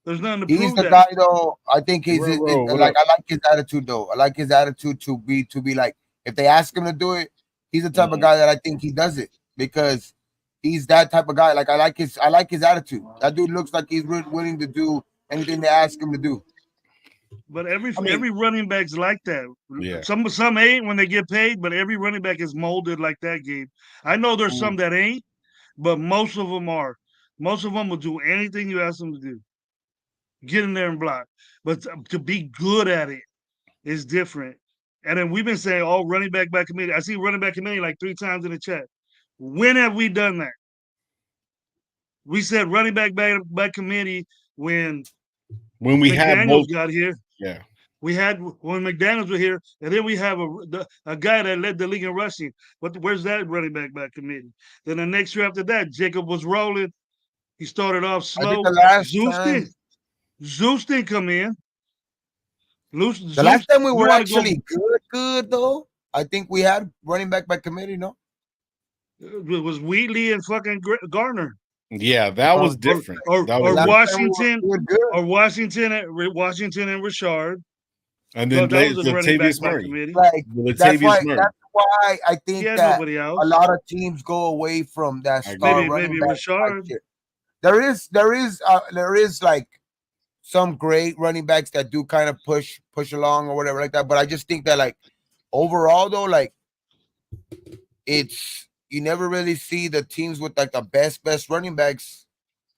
There's nothing to prove that. He's the guy, though. I think I like his attitude, though. I like his attitude to be like, if they ask him to do it, he's the type of guy that I think he does it because he's that type of guy. Like I like his attitude. That dude looks like he's willing to do anything they ask him to do. But every I mean- every running back's like that. Yeah. Some ain't when they get paid, but every running back is molded like that, Gabe. I know there's some that ain't, but most of them are. Most of them will do anything you ask them to do. Get in there and block. But to be good at it is different. And then we've been saying, oh, running back by committee. I see running back committee like 3 times in the chat. When have we done that? We said running back by committee when we had McDaniels both. got here. Yeah. We had when McDaniels was here, and then we have a guy that led the league in rushing. But where's that running back by committee? Then the next year after that, Jacob was rolling. He started off I slow. think the last Zeus didn't come in. The last time we were actually good though, I think we had running back by committee. No, it was Wheatley and fucking Garner. Yeah, that was different. Or Washington, or Washington and Richard. And then that was a running back Latavius by Murray. committee. like that's Latavius Murray. why I think He had that nobody else. a lot of teams go away from that star running Maybe back. Richard. There is like some great running backs that do kind of push along or whatever like that. But I just think that like overall though, like it's you never really see the teams with like the best running backs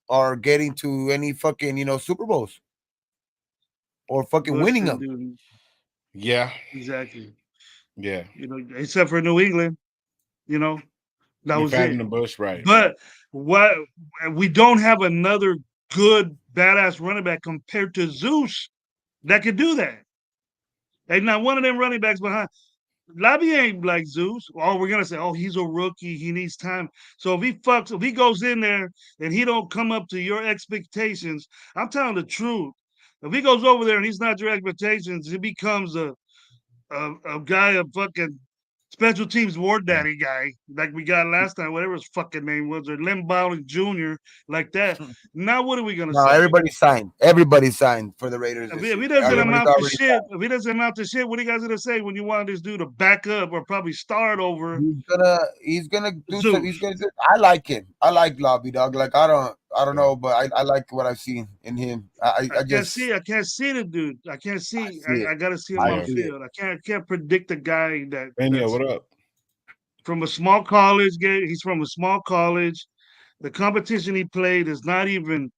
are getting to any fucking Super Bowls or fucking winning them. Dude. Yeah, exactly. Yeah, except for New England, that was it. In the bush, right? But what we don't have another good badass running back compared to Zeus that could do that. And not one of them running backs behind. Lobby ain't like Zeus. Oh, we're gonna say, oh, he's a rookie. He needs time. So if he goes in there and he don't come up to your expectations, I'm telling the truth. If he goes over there and he's not your expectations, he becomes a guy, a fucking special teams ward daddy guy, like we got last time, whatever his fucking name was, or Lim Bowling Jr., like that. Now what are we gonna say? Everybody signed. Everybody signed for the Raiders. If he doesn't amount to shit, what are you guys gonna say when you want this dude to back up or probably start over? He's gonna do something. He's gonna do. I like him. I like Lobby Dog. Like I don't know, but I like what I've seen in him. I can't see the dude. I can't see. I gotta see him on the field. I can't predict a guy that. What up? From a small college game. He's from a small college. The competition he played is not even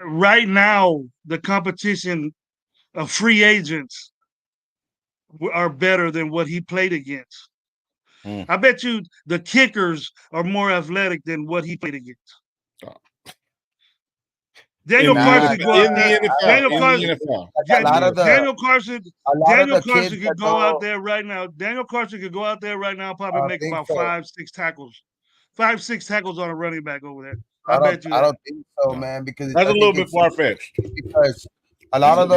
right now. The competition of free agents are better than what he played against. I bet you the kickers are more athletic than what he played against. Daniel Carson could go out there. Daniel Carson could go out there right now. Daniel Carson could go out there right now, probably make about 5-6 tackles. 5-6 tackles on a running back over there. I bet you. I don't think so, man, because that's a little bit far fetched. Because a lot of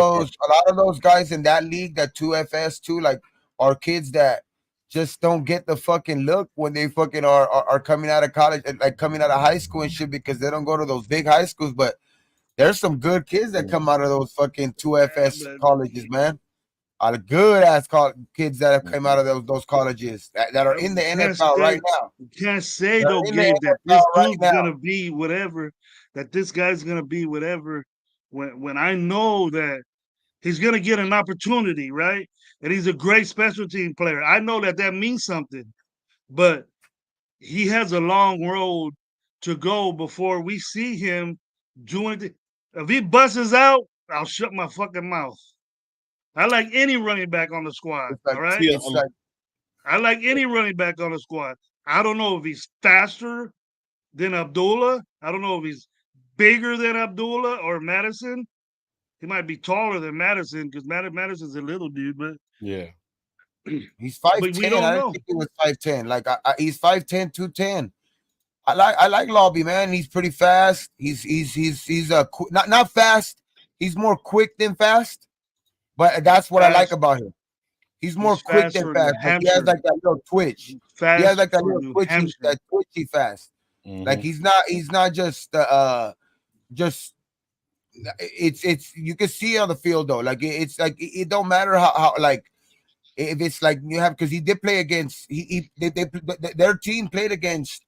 those guys in that league, that 2FS too, like are kids that just don't get the fucking look when they fucking are coming out of college, like coming out of high school and shit, because they don't go to those big high schools. But there's some good kids that come out of those fucking 2FS colleges, man. A lot of good ass kids that have come out of those colleges that are in the NFL right now. You can't say though, Gabe, that this dude's gonna be whatever. That this guy's gonna be whatever. When I know that he's gonna get an opportunity, right? And he's a great special team player. I know that means something, but he has a long road to go before we see him doing it. If he busts out, I'll shut my fucking mouth. I like any running back on the squad. All right. I like any running back on the squad. I don't know if he's faster than Abdullah. I don't know if he's bigger than Abdullah or Madison. He might be taller than Madison because Madison's a little dude, but yeah, he's 5'10". I didn't think he was 5'10". Like he's 5'10", 210. I like Lobby, man. He's pretty fast. He's not fast. He's more quick than fast. But that's what I like about him. He's more quick than fast. Like he has like that little twitch. He has like that little twitchy, that twitchy fast. Like he's not just it's you can see on the field though. Like it's like it don't matter how like if it's like you have, because he did play against their team played against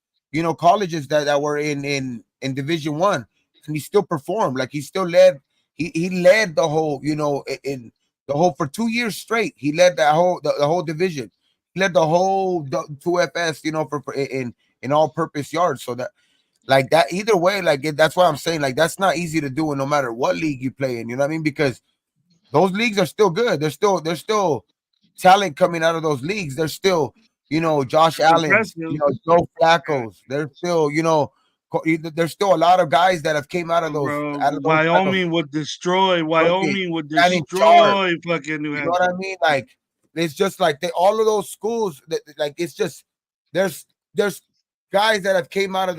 colleges that were in Division 1, and he still performed. Like he still led he led the whole, in the whole for 2 years straight. He led that whole the whole division. He led the whole 2FS, for in all purpose yards. So that like that either way, like that's what I'm saying. Like that's not easy to do, no matter what league you play in. You know what I mean? Because those leagues are still good. There's still talent coming out of those leagues. There's still, Josh Allen's, Joe Flacco's. There's still, there's still a lot of guys that have came out of those. Bro, Out of those Wyoming would destroy. Wyoming would Channing Sharp. destroy fucking New You Hampshire. know what I mean? Like it's just like all of those schools. Like it's just there's guys that have came out of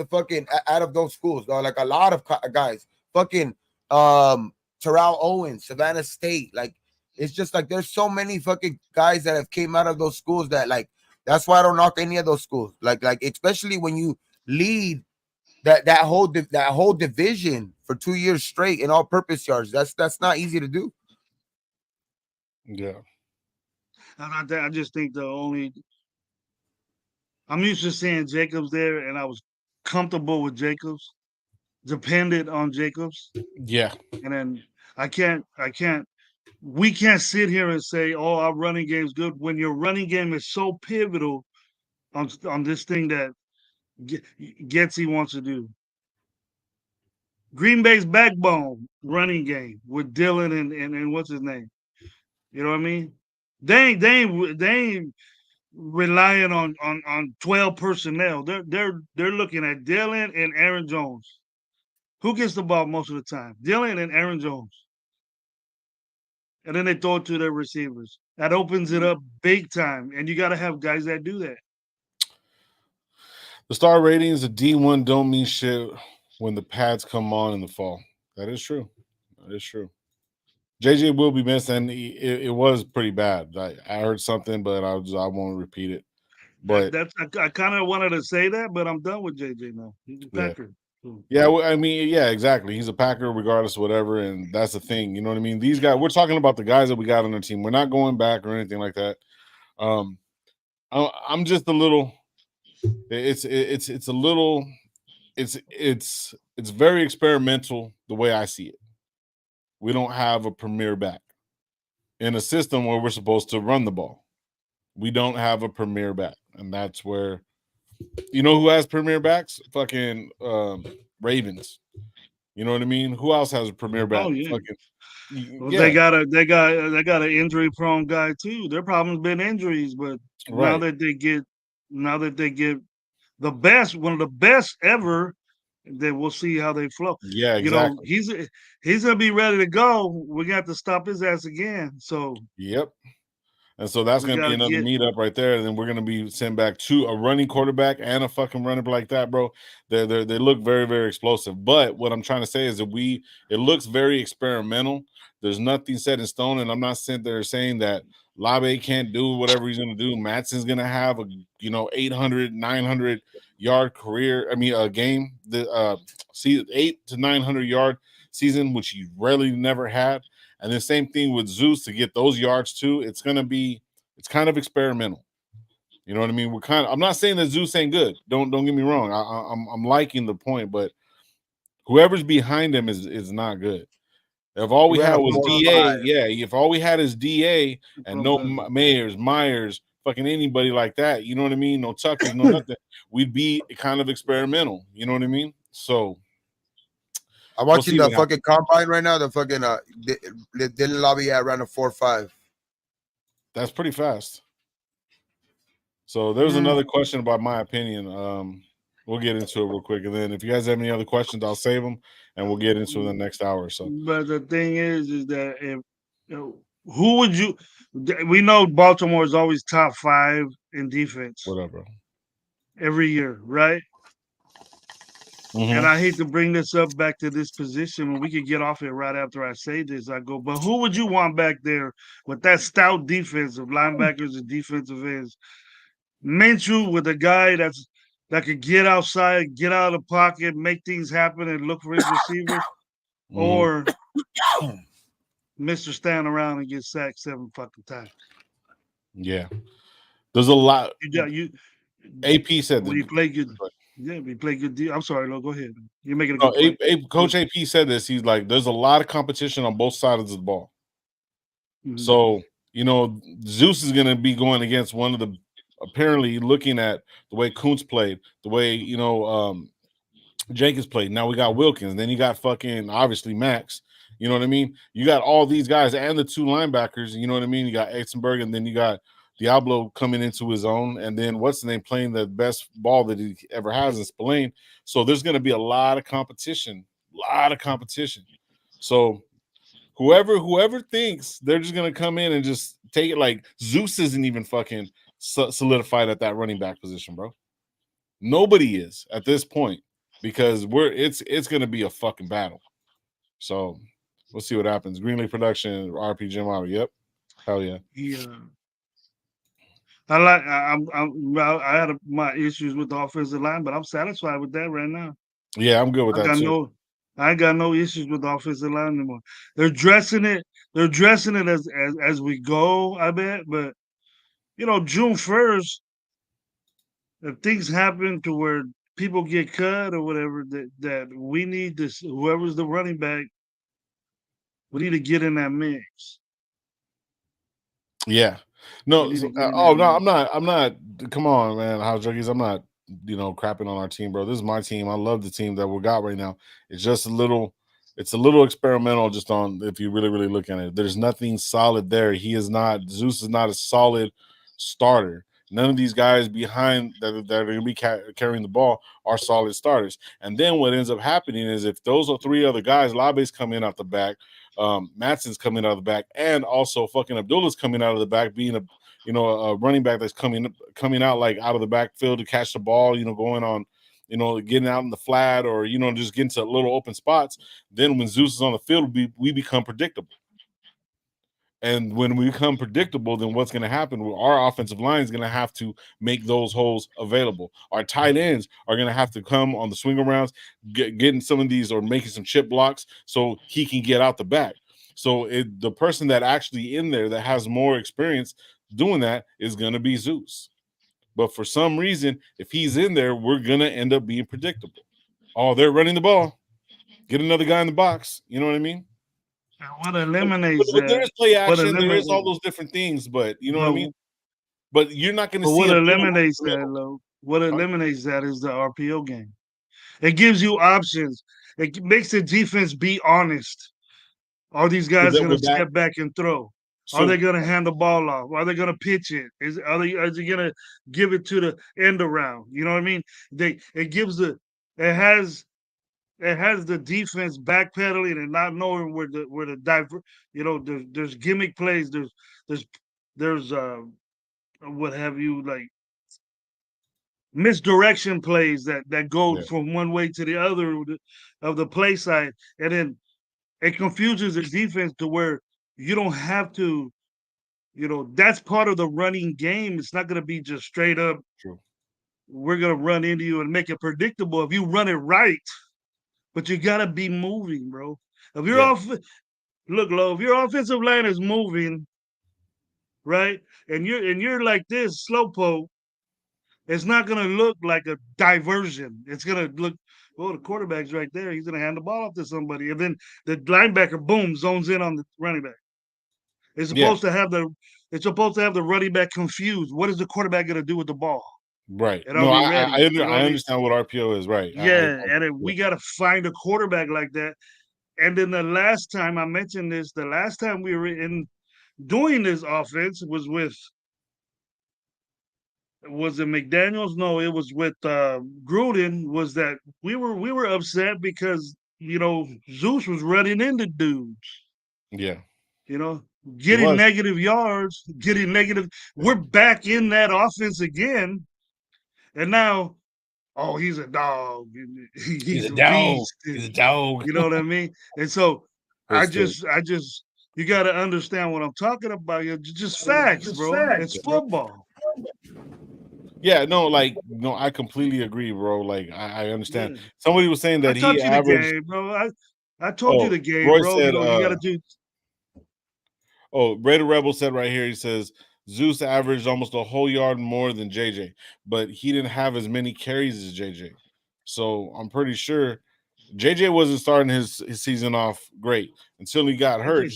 those schools. Like a lot of guys. Fucking Terrell Owens, Savannah State. Like it's just like there's so many fucking guys that have came out of those schools that like that's why I don't knock any of those schools. Like especially when you lead that whole division for 2 years straight in all purpose yards. That's not easy to do. Yeah. I just think I'm used to seeing Jacobs there, and I was comfortable with Jacobs, dependent on Jacobs. Yeah. And then we can't sit here and say, oh, our running game's good when your running game is so pivotal on this thing that Getsy wants to do. Green Bay's backbone running game with Dylan and what's his name? You know what I mean? They ain't relying on 12 personnel. They're looking at Dylan and Aaron Jones. Who gets the ball most of the time? Dylan and Aaron Jones. And then they throw it to their receivers. That opens it up big time. And you got to have guys that do that. The star ratings of D1 don't mean shit when the pads come on in the fall. That is true. That is true. JJ will be missed, and it was pretty bad. I heard something, but I won't repeat it. But I kind of wanted to say that, but I'm done with JJ now. He's a Packer. Yeah, I mean, yeah, exactly. He's a Packer regardless of whatever, and that's the thing. You know what I mean? These guys, we're talking about the guys that we got on our team. We're not going back or anything like that. I'm just a little. It's a little. It's very experimental the way I see it. We don't have a premier back in a system where we're supposed to run the ball. We don't have a premier back, and that's where. You know who has premier backs? Fucking Ravens. You know what I mean? Who else has a premier back? Oh, yeah. Fucking, They got an injury prone guy too. Their problem's been injuries, but now that they get the best, one of the best ever, then we'll see how they flow. Yeah, exactly. He's gonna be ready to go. We're gonna have to stop his ass again. So yep. And so that's going to be another meetup right there. And then we're going to be sent back to a running quarterback and a fucking runner like that, bro. They look very, very explosive. But what I'm trying to say is that it looks very experimental. There's nothing set in stone. And I'm not sitting there saying that Labe can't do whatever he's going to do. Matson's going to have a, 800, 900 yard career. I mean, a game, 8 to 900 yard season, which he rarely never had. And the same thing with Zeus to get those yards too. It's kind of experimental. You know what I mean? I'm not saying that Zeus ain't good. Don't get me wrong. I'm liking the point, but whoever's behind him is not good. If all we had was DA, if all we had is DA and no Myers, fucking anybody like that, you know what I mean? No Tuckers, no nothing. We'd be kind of experimental. You know what I mean? So. I'm watching the fucking combine right now. The fucking Dylan Lobby ran a 4.5. That's pretty fast. So there's another question about my opinion. We'll get into it real quick, and then if you guys have any other questions, I'll save them, and we'll get into the next hour or so. But the thing is that who would you? We know Baltimore is always top 5 in defense. Whatever. Every year, right? Mm-hmm. And I hate to bring this up back to this position when we could get off it right after I say this. I go, but who would you want back there with that stout defense of linebackers and defensive ends? Minshew with a guy that could get outside, get out of the pocket, make things happen, and look for his receivers, or Mr. Stand around and get sacked 7 fucking times. Yeah, there's a lot. You AP said when you play good. Yeah, we play good. I'm sorry, Lo. Go ahead. You're making a good point. Coach AP said this. He's like, there's a lot of competition on both sides of the ball. Mhm. So, Zeus is going to be going against one of the, apparently looking at the way Kuntz played, the way, Jenkins played. Now we got Wilkins. Then you got fucking, obviously, Max. You know what I mean? You got all these guys and the two linebackers. You know what I mean? You got Exenberg, and then you got Diablo coming into his own. And then what's the name playing the best ball that he ever has in Spillane. So there's going to be a lot of competition. So whoever thinks they're just gonna come in and just take it, like Zeus isn't even fucking solidified at that running back position, bro. Nobody is at this point because it's gonna be a fucking battle. So we'll see what happens. Greenlee Production, RP Jim Otto. Yep, hell yeah. Yeah. I had my issues with the offensive line, but I'm satisfied with that right now. Yeah, I'm good with that too. I got no issues with the offensive line anymore. They're dressing it as we go, I bet. But June 1st, if things happen to where people get cut or whatever, that we need this, whoever's the running back, we need to get in that mix. Yeah. No. No. I'm not. Come on, man. House Junkies. I'm not. Crapping on our team, bro. This is my team. I love the team that we got right now. It's just a little. It's a little experimental, just on if you really look at it. There's nothing solid there. Zeus is not a solid starter. None of these guys behind that are going to be carrying the ball are solid starters. And then what ends up happening is if those are three other guys, Labe's coming out the back, Matson's coming out of the back, and also fucking Abdullah's coming out of the back, being a running back that's coming out like out of the backfield to catch the ball, going on, getting out in the flat or just getting to little open spots. Then when Zeus is on the field, we become predictable. And when we become predictable, then what's going to happen? Our offensive line is going to have to make those holes available. Our tight ends are going to have to come on the swing arounds, getting some of these or making some chip blocks so he can get out the back. So the person that actually in there that has more experience doing that is going to be Zeus. But for some reason, if he's in there, we're going to end up being predictable. Oh, they're running the ball. Get another guy in the box. You know what I mean? What eliminates that? There is play action. There is all those different things, but you know what I mean. But you're not going to see. What eliminates that, though? What eliminates that is the RPO game. It gives you options. It makes the defense be honest. Are these guys going to step back and throw? Are they going to hand the ball off? Are they going to pitch it? Are they going to give it to the end around? You know what I mean? It has the defense backpedaling and not knowing where the there's gimmick plays, there's what have you, like misdirection plays that go from one way to the other of the play side, and then it confuses the defense to where you don't have to, that's part of the running game. It's not going to be just straight up. True. We're going to run into you and make it predictable if you run it right. But you gotta be moving, bro. If you're if your offensive line is moving, right, and you're like this slowpoke, it's not gonna look like a diversion. It's gonna look, the quarterback's right there. He's gonna hand the ball off to somebody, and then the linebacker, boom, zones in on the running back. It's supposed to have the running back confused. What is the quarterback gonna do with the ball? Right. No, I understand what RPO is. Right. Yeah, we got to find a quarterback like that. And then the last time I mentioned this, the last time we were doing this offense was it McDaniels? No, it was with Gruden. Was that we were upset because Zeus was running into dudes. Yeah. Getting negative yards, getting negative. We're back in that offense again, and now. Oh, he's a dog. He's a dog. Beast. He's a dog. You know what I mean? And so I just, you got to understand what I'm talking about. Just facts, bro. It's football. Yeah, I completely agree, bro. Like, I understand. Yeah. Somebody was saying that he averaged. The game, bro. I told you the game, Roy bro. Said, you got to do. Oh, Raider Rebel said right here, he says, Zeus averaged almost a whole yard more than JJ, but he didn't have as many carries as JJ. So I'm pretty sure JJ wasn't starting his season off great until he got hurt.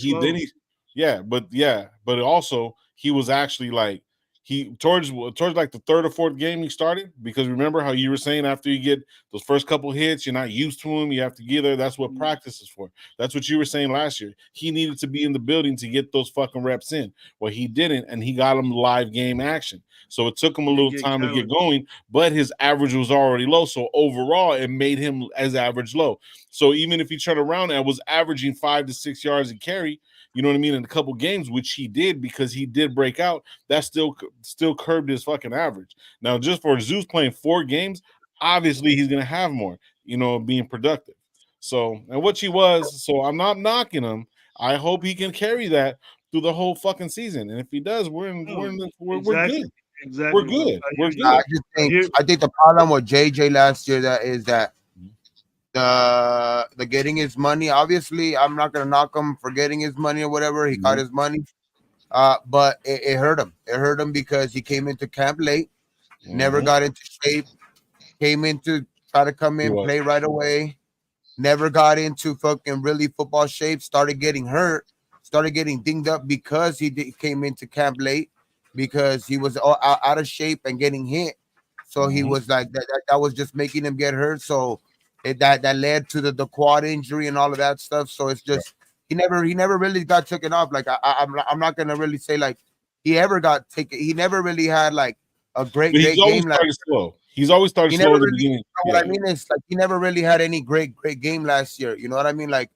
But also he was actually like he towards like the third or fourth game he started, because remember how you were saying after you get those first couple hits, you're not used to them. You have to get there. That's what practice is for. That's what you were saying last year. He needed to be in the building to get those fucking reps in. Well, he didn't, and he got him live game action. So it took him a little time to get going, but his average was already low. So overall, it made him as average low. So even if he turned around and was averaging 5 to 6 yards a carry, you know what I mean, in a couple games, which he did because he did break out, that still curbed his fucking average. Now, just for Zeus playing 4 games, obviously he's gonna have more, being productive. So, and which he was. So I'm not knocking him. I hope he can carry that through the whole fucking season. And if he does, we're good. Exactly. We're good. We're good. I think the problem with JJ last year is that the getting his money. Obviously, I'm not gonna knock him for getting his money or whatever. He got his money, but it hurt him. It hurt him because he came into camp late, never got into shape, came into try to come in, play right away, never got into fucking really football shape. Started getting hurt, started getting dinged up because he came into camp late, because he was out of shape and getting hit. So he was like that was just making him get hurt. So that led to the quad injury and all of that stuff. So it's just he never really got taken off. Like I'm not gonna really say like he ever got taken. He never really had like a great game. Like slow. He's always started slow at the beginning. What I mean is like he never really had any great game last year. You know what I mean? Like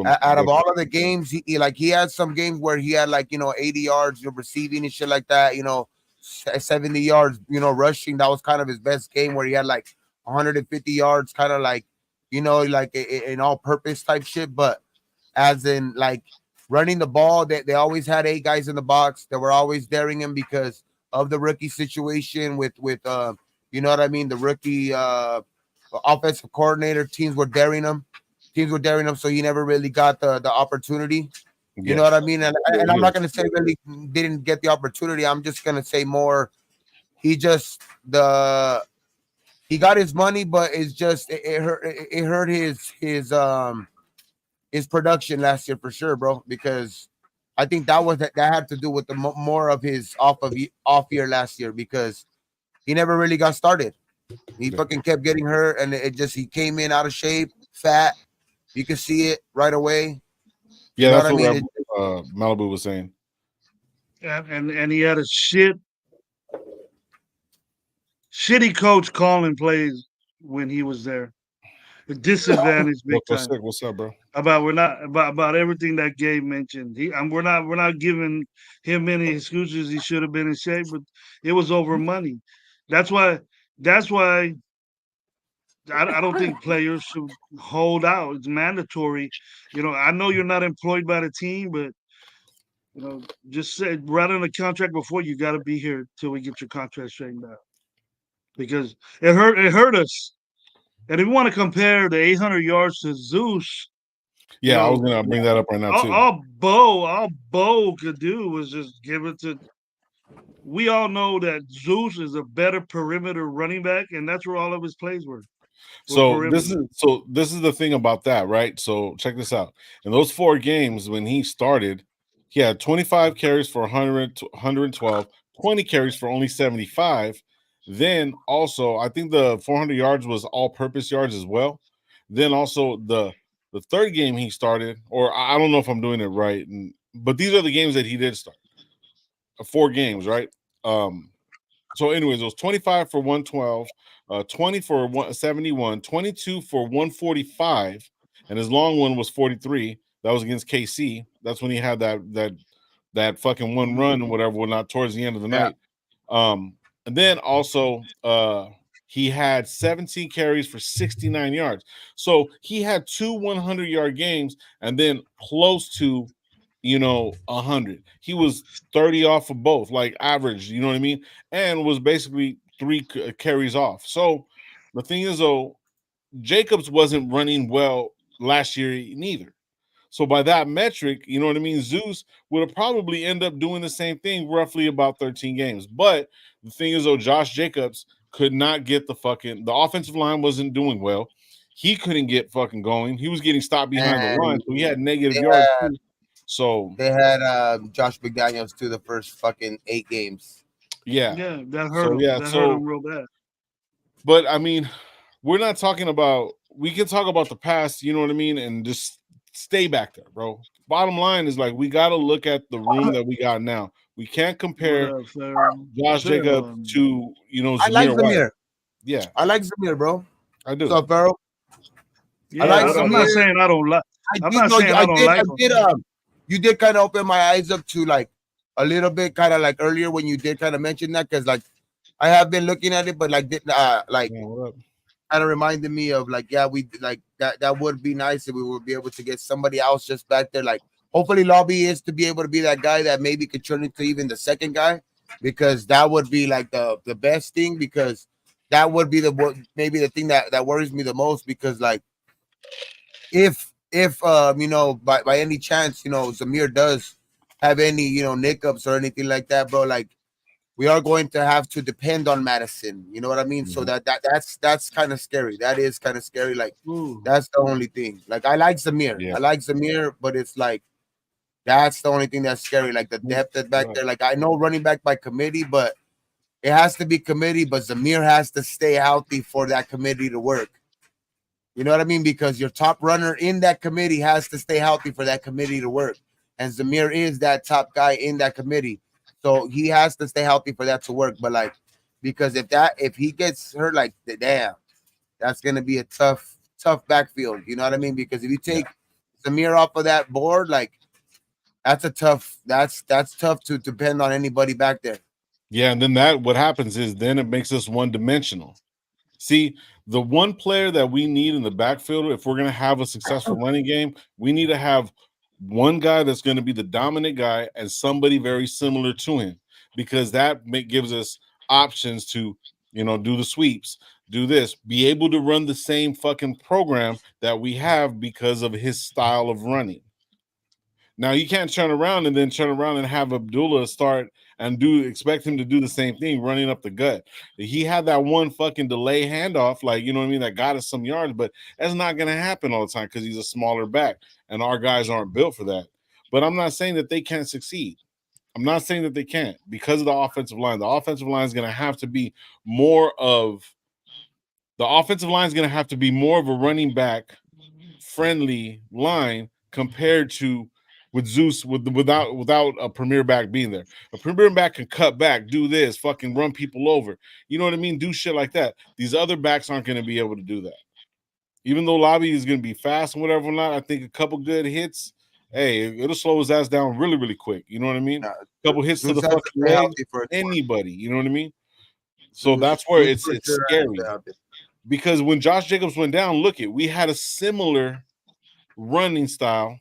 out of all of the games, he had some games where he had like 80 yards receiving and shit like that. 70 yards rushing. That was kind of his best game where he had like 150 yards, kind of like like an all-purpose type shit. But as in like running the ball, they always had 8 guys in the box that were always daring him because of the rookie situation with you know what I mean, the rookie offensive coordinator. Teams were daring him, so he never really got the opportunity. You know what I mean? And I'm not going to say really didn't get the opportunity. I'm just going to say more he got his money, but it's just it hurt his production last year for sure, bro, because I think that had to do with the more of his off year last year, because he never really got started. He fucking kept getting hurt, and he came in out of shape, fat. You can see it right away. Yeah, that's what Malibu was saying. And he had a shitty coach calling plays when he was there. A disadvantage big time. What's up, bro? About everything that Gabe mentioned. We're not giving him any excuses. He should have been in shape, but it was over money. That's why I don't think players should hold out. It's mandatory. I know you're not employed by the team, but just say right on the contract before, you got to be here till we get your contract straightened out, because it hurt us. And if you want to compare the 800 yards to Zeus, I was gonna bring that up right now too. All Bo could do was just give it to. We all know that Zeus is a better perimeter running back, and that's where all of his plays were. So this is the thing about that, right? So check this out. In those 4 games when he started, he had 25 carries for 112, 20 carries for only 75. Then also, I think the 400 yards was all-purpose yards as well. Then also the third game he started, or I don't know if I'm doing it right, but these are the games that he did start. 4 games, right? So anyways, it was 25 for 112, 20 for 171, 22 for 145, and his long one was 43. That was against KC. That's when he had that fucking one run or whatever, not towards the end of the night. And then also he had 17 carries for 69 yards. So he had 2 100-yard games and then close to 100. He was 30 off of both, like average, you know what I mean? And was basically 3 carries off. So the thing is, though, Jacobs wasn't running well last year neither. So by that metric, you know what I mean, Zeus would have probably end up doing the same thing, roughly about 13 games. But the thing is, though, Josh Jacobs could not get the offensive line wasn't doing well. He couldn't get fucking going. He was getting stopped behind the line, so he had negative yards too. So they had Josh McDaniels too the first fucking 8 games. Yeah, that hurt him. That hurt him real bad. But I mean, we're not talking about. We can talk about the past, you know what I mean, and just stay back there, bro. Bottom line is like we got to look at the room that we got now. We can't compare Josh Jacobs to Zamir I like Zamir. White. Yeah, I like Zamir, bro. I do. What's up, Pharaoh? Yeah, I'm not saying I don't like. I'm not saying I don't like him. You did kind of open my eyes up to like a little bit, kind of like earlier when you did kind of mention that, because like I have been looking at it, but like kind of reminded me of like, yeah, we like that would be nice if we would be able to get somebody else just back there. Like hopefully Lobby is to be able to be that guy that maybe could turn into even the second guy, because that would be like the best thing, because that would be maybe the thing that worries me the most, because like if by any chance Zamir does have any hiccups or anything like that, bro, like we are going to have to depend on Madison. You know what I mean? So that's kind of scary. That is kind of scary. Like that's the only thing. Like I like Zamir. Yeah. I like Zamir, but it's like that's the only thing that's scary. Like the depth that's back there. Like I know running back by committee, but it has to be committee. But Zamir has to stay healthy for that committee to work. You know what I mean? Because your top runner in that committee has to stay healthy for that committee to work. And Zamir is that top guy in that committee. So he has to stay healthy for that to work. But like, because if he gets hurt, like damn, that's gonna be a tough backfield. You know what I mean? Because if you take Zamir off of that board, like that's tough to depend on anybody back there. Yeah, and then what happens is then it makes us one-dimensional. See, the one player that we need in the backfield, if we're going to have a successful running game, we need to have one guy that's going to be the dominant guy and somebody very similar to him, because that gives us options to, do the sweeps, do this, be able to run the same fucking program that we have because of his style of running. Now, you can't turn around and have Abdullah start and expect him to do the same thing, running up the gut. He had that one fucking delay handoff, like, you know what I mean, that got us some yards, but that's not going to happen all the time because he's a smaller back, and our guys aren't built for that. But I'm not saying that they can't succeed. I'm not saying that they can't because of the offensive line. The offensive line is going to have to be more of a running back friendly line compared to with Zeus without a premier back being there. A premier back can cut back, do this, fucking run people over. You know what I mean? Do shit like that. These other backs aren't going to be able to do that. Even though Lobby is going to be fast and whatever or not, I think a couple good hits, hey, it'll slow his ass down really, really quick. You know what I mean? A couple hits to the fucking leg, anybody. You know what I mean? So that's where it's scary. Because when Josh Jacobs went down, we had a similar running style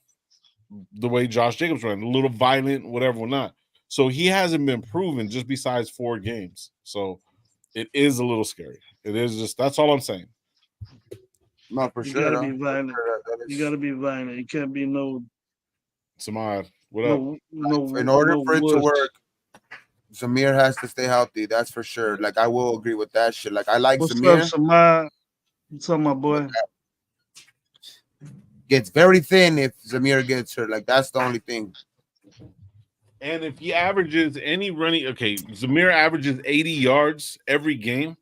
the way Josh Jacobs ran, a little violent, whatever or not. So he hasn't been proven just besides 4 games. So it is a little scary. It is just, that's all I'm saying. No, for you sure. Gotta be violent. You gotta be violent. You can't be no. Samad, what up? In order for it to work, Zamir has to stay healthy. That's for sure. Like I will agree with that shit. Like I like Zamir. What's up, Samad? What's up, my boy? Gets very thin if Zamir gets hurt. Like that's the only thing. And if he averages any running, Zamir averages 80 yards every game,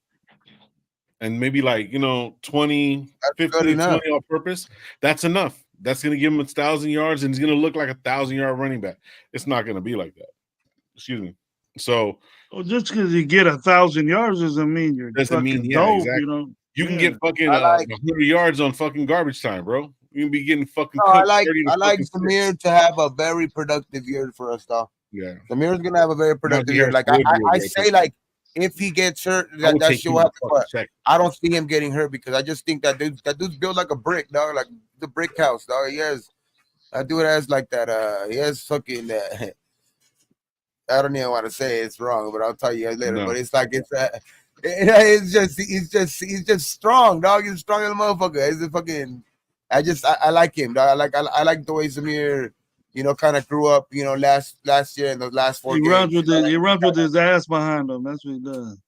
and maybe 20, 15, 20 on purpose. That's enough. That's going to give him 1,000 yards, and he's going to look like a 1,000-yard running back. It's not going to be like that. Excuse me. So, just because you get 1,000 yards doesn't mean you're fucking dope. Exactly. You can get fucking 100 yards on fucking garbage time, bro. You can be getting fucking. I like Zamir to have a very productive year for us, though. Yeah, Zamir's gonna have a very productive year. Like I say, like if he gets hurt, that shit will happen. But I don't see him getting hurt because I just think that dude's built like a brick, dog, like the brick house, dog. That dude has like that. He has fucking. I don't even want to say it's wrong, but I'll tell you guys later. No. But it's like he's just strong, dog. He's strong as a motherfucker. He's a fucking. I like him, dog. I like the way Zamir, kind of grew up, last year in the last 4 games. He runs with his ass behind him. That's what he does.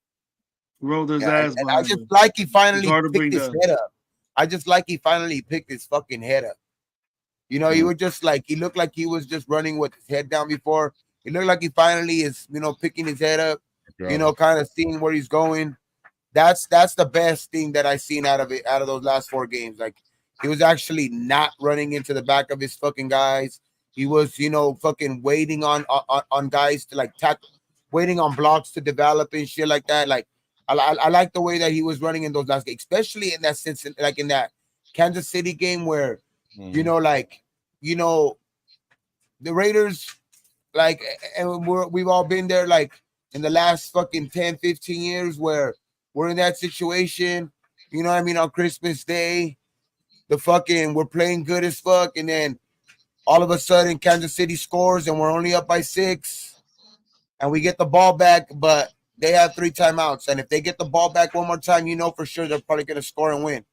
rolled his Yeah, ass and I behind just him. like he It's finally hard to picked bring his down. head up. I just like he finally picked his fucking head up. You know, he was just like he looked like he was just running with his head down before. He looked like he finally is, picking his head up, kind of seeing where he's going. That's the best thing that I seen out of those last 4 games. Like he was actually not running into the back of his fucking guys. He was, fucking waiting on guys to like tackle, waiting on blocks to develop and shit like that. Like I like the way that he was running in those last games, especially in that sense, like in that Kansas City game where, the Raiders, like, and we've all been there, like in the last fucking 10, 15 years where we're in that situation, you know what I mean? On Christmas Day, we're playing good as fuck, and then all of a sudden Kansas City scores and we're only up by 6, and we get the ball back, but they have 3 timeouts. And if they get the ball back one more time, for sure they're probably gonna score and win.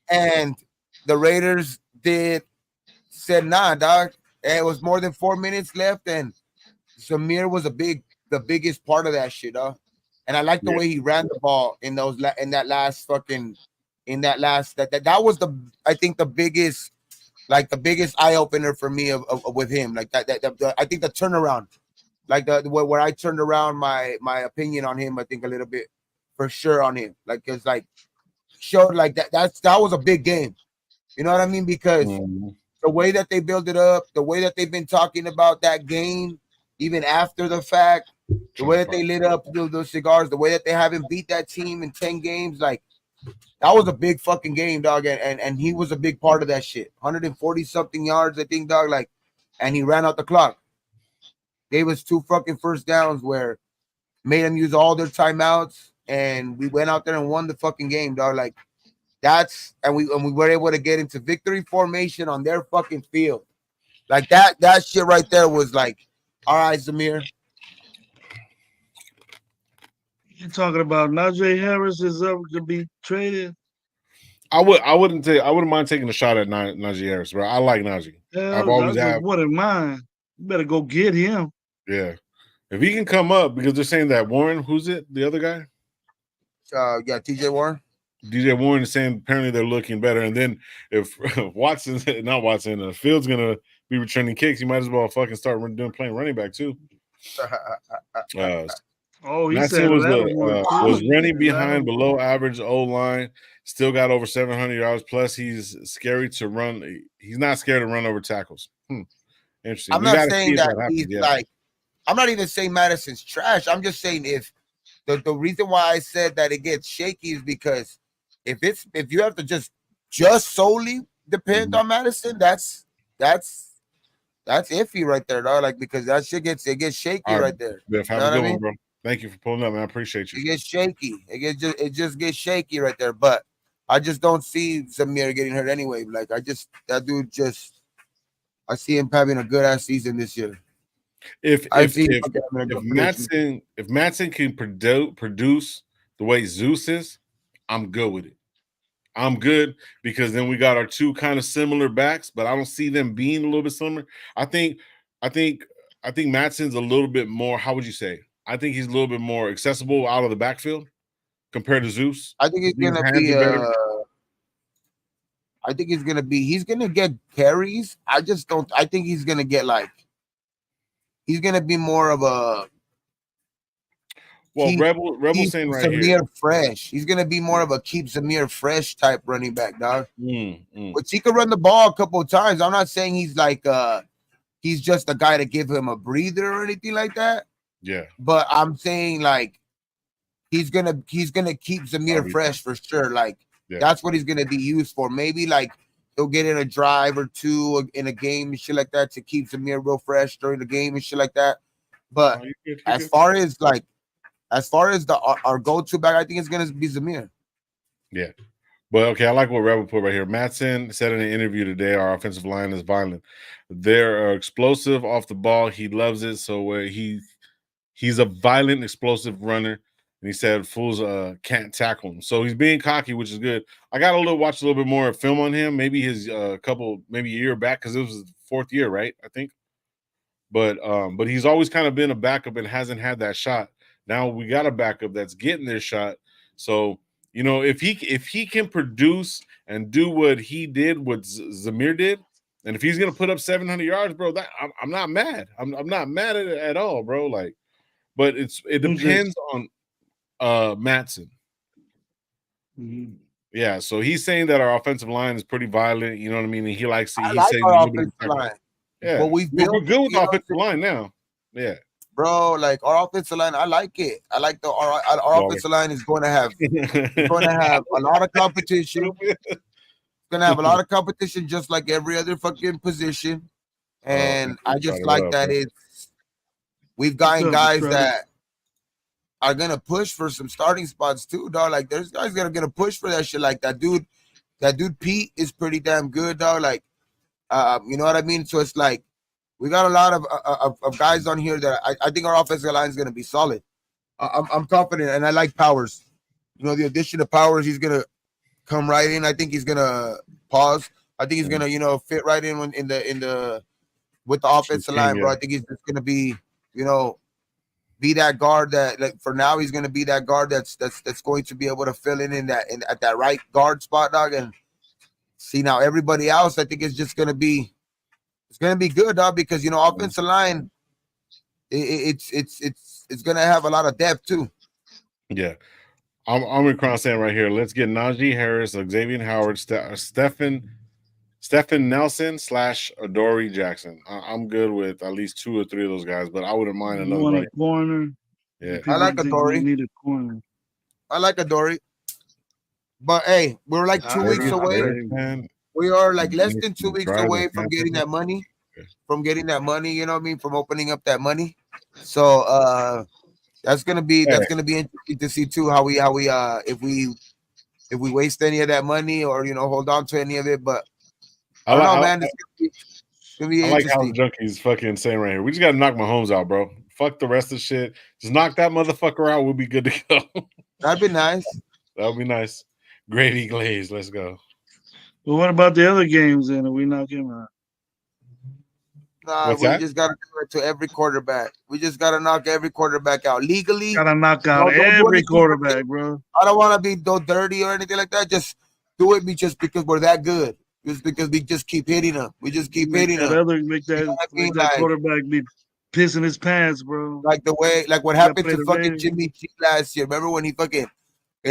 And the Raiders said, nah, dog. And it was more than 4 minutes left, and Zamir was the biggest part of that shit, And I like the way he ran the ball in that last that was I think the biggest eye opener for me of with him, like that I think the turnaround, like where I turned around my opinion on him, I think a little bit for sure on him, like it's like showed like that was a big game, you know what I mean? Because the way that they build it up, the way that they've been talking about that game, even after the fact, the way that they lit up those cigars, the way that they haven't beat that team in 10 games, like that was a big fucking game, dog. And he was a big part of that shit. 140 something yards, I think, dog. Like, and he ran out the clock. Gave us 2 fucking first downs where made them use all their timeouts, and we went out there and won the fucking game, dog. Like and we were able to get into victory formation on their fucking field. Like that shit right there was like, all right, Zamir. You're talking about Najee Harris is up to be traded. I wouldn't mind taking a shot at Najee Harris, bro. I like Najee. I've always had. Wouldn't mind. You better go get him. Yeah, if he can come up, because they're saying that Warren, who's it? The other guy? Yeah, TJ Warren. DJ Warren is saying apparently they're looking better, and then if Fields gonna be returning kicks, you might as well fucking start playing running back too. He said was running behind below average O line, still got over 700 yards. Plus, he's scary to run. He's not scared to run over tackles. Interesting. I'm not saying that he's like. I'm not even saying Madison's trash. I'm just saying if the reason why I said that it gets shaky is because if you have to just solely depend on Madison, that's iffy right there, dog. Like, because that shit gets shaky right there. Biff, have a good one, bro. Thank you for pulling up, man. I appreciate you. It gets shaky. It just gets shaky right there. But I just don't see Zamir getting hurt anyway. Like that dude I see him having a good ass season this year. If Matson can produce the way Zeus is, I'm good with it. I'm good because then we got our 2 kind of similar backs, but I don't see them being a little bit similar. I think Matson's a little bit more. How would you say? I think he's a little bit more accessible out of the backfield compared to Zeus. I think he's gonna be. I think he's gonna get carries. I think he's gonna get he's gonna be more of a. Well, Rebel saying right Zamir here, fresh. He's gonna be more of a keep Zamir fresh type running back, dog. But he could run the ball a couple of times. I'm not saying he's like he's just a guy to give him a breather or anything like that. Yeah. But I'm saying like he's gonna keep Zamir fresh for sure. Like that's what he's gonna be used for. Maybe like he'll get in a drive or 2 in a game and shit like that to keep Zamir real fresh during the game and shit like that. But as far as our go-to back, I think it's gonna be Zamir. Yeah. But okay, I like what Rebel put right here. Matson said in an interview today, our offensive line is violent. They're explosive off the ball. He loves it. So he's a violent, explosive runner. And he said fools can't tackle him. So he's being cocky, which is good. I got to watch a little bit more film on him. Maybe his maybe a year back, because it was his 4th year, right? I think. But he's always kind of been a backup and hasn't had that shot. Now we got a backup that's getting their shot. So if he can produce and do what he did, what Zamir did, and if he's gonna put up 700 yards, bro, that I'm not mad. I'm not mad at it at all, bro. Like, but it depends on Matson. Mm-hmm. Yeah, so he's saying that our offensive line is pretty violent. You know what I mean? And he likes it. I He's like saying our offensive line. Yeah, what we've built, we're good with the offensive line now. Yeah, bro. Like our offensive line, I like it. I like our offensive line is going to have a lot of competition. It's going to have a lot of competition, just like every other fucking position. And I just like that we've gotten guys that are gonna push for some starting spots too, dog. Like there's guys that are gonna push for that shit. Like that dude Pete is pretty damn good, dog. Like, you know what I mean? So it's like we got a lot of guys on here that I think our offensive line is gonna be solid. I'm confident, and I like Powers. The addition of Powers, he's gonna come right in. I think he's gonna pause. I think he's gonna fit right in with the offensive line, bro. I think he's just gonna be be that guard that, like, for now he's going to be that guard that's going to be able to fill in at that right guard spot, dog. And see, now everybody else, I think it's going to be good, dog, because offensive line, it's going to have a lot of depth too. Yeah, I'm in Crown saying right here. Let's get Najee Harris, Xavier Howard, Stephen Nelson / Adoree Jackson. I'm good with at least 2 or 3 of those guys, but I wouldn't mind another. You want a corner? Yeah, I like Adoree. You need a corner. I like Adoree. But hey, we're like 2 weeks away. We are like less than 2 weeks away from getting that money. You know what I mean? From opening up that money. So that's gonna be interesting to see too how we if we waste any of that money or hold on to any of it. But I don't know, man. It's gonna be I like how interesting. the Junkie's fucking saying right here. We just gotta knock Mahomes out, bro. Fuck the rest of the shit. Just knock that motherfucker out. We'll be good to go. That'd be nice. That would be nice. Grady Glaze. Let's go. Well, what about the other games then? Are we knocking him out? Nah, we just gotta do it to every quarterback. We just gotta knock every quarterback out legally. Gotta knock out every quarterback, bro. I don't want to be dirty or anything like that. Just do it just because we're that good. Just because we just keep hitting them. We just keep hitting them. Make that quarterback be pissing his pants, bro. Like what happened to fucking Jimmy G last year. Remember when it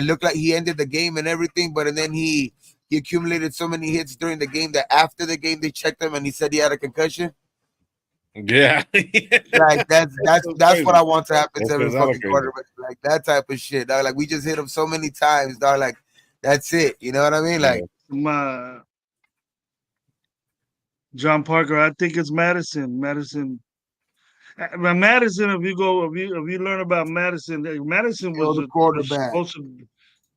looked like he ended the game and everything, but then he accumulated so many hits during the game that after the game they checked him and he said he had a concussion. Yeah. Like that's what I want to happen to every fucking quarterback. Like that type of shit, dog. Like we just hit him so many times, dog. Like that's it. You know what I mean? Like John Parker, I think it's Madison. Madison, if you learn about Madison was the quarterback.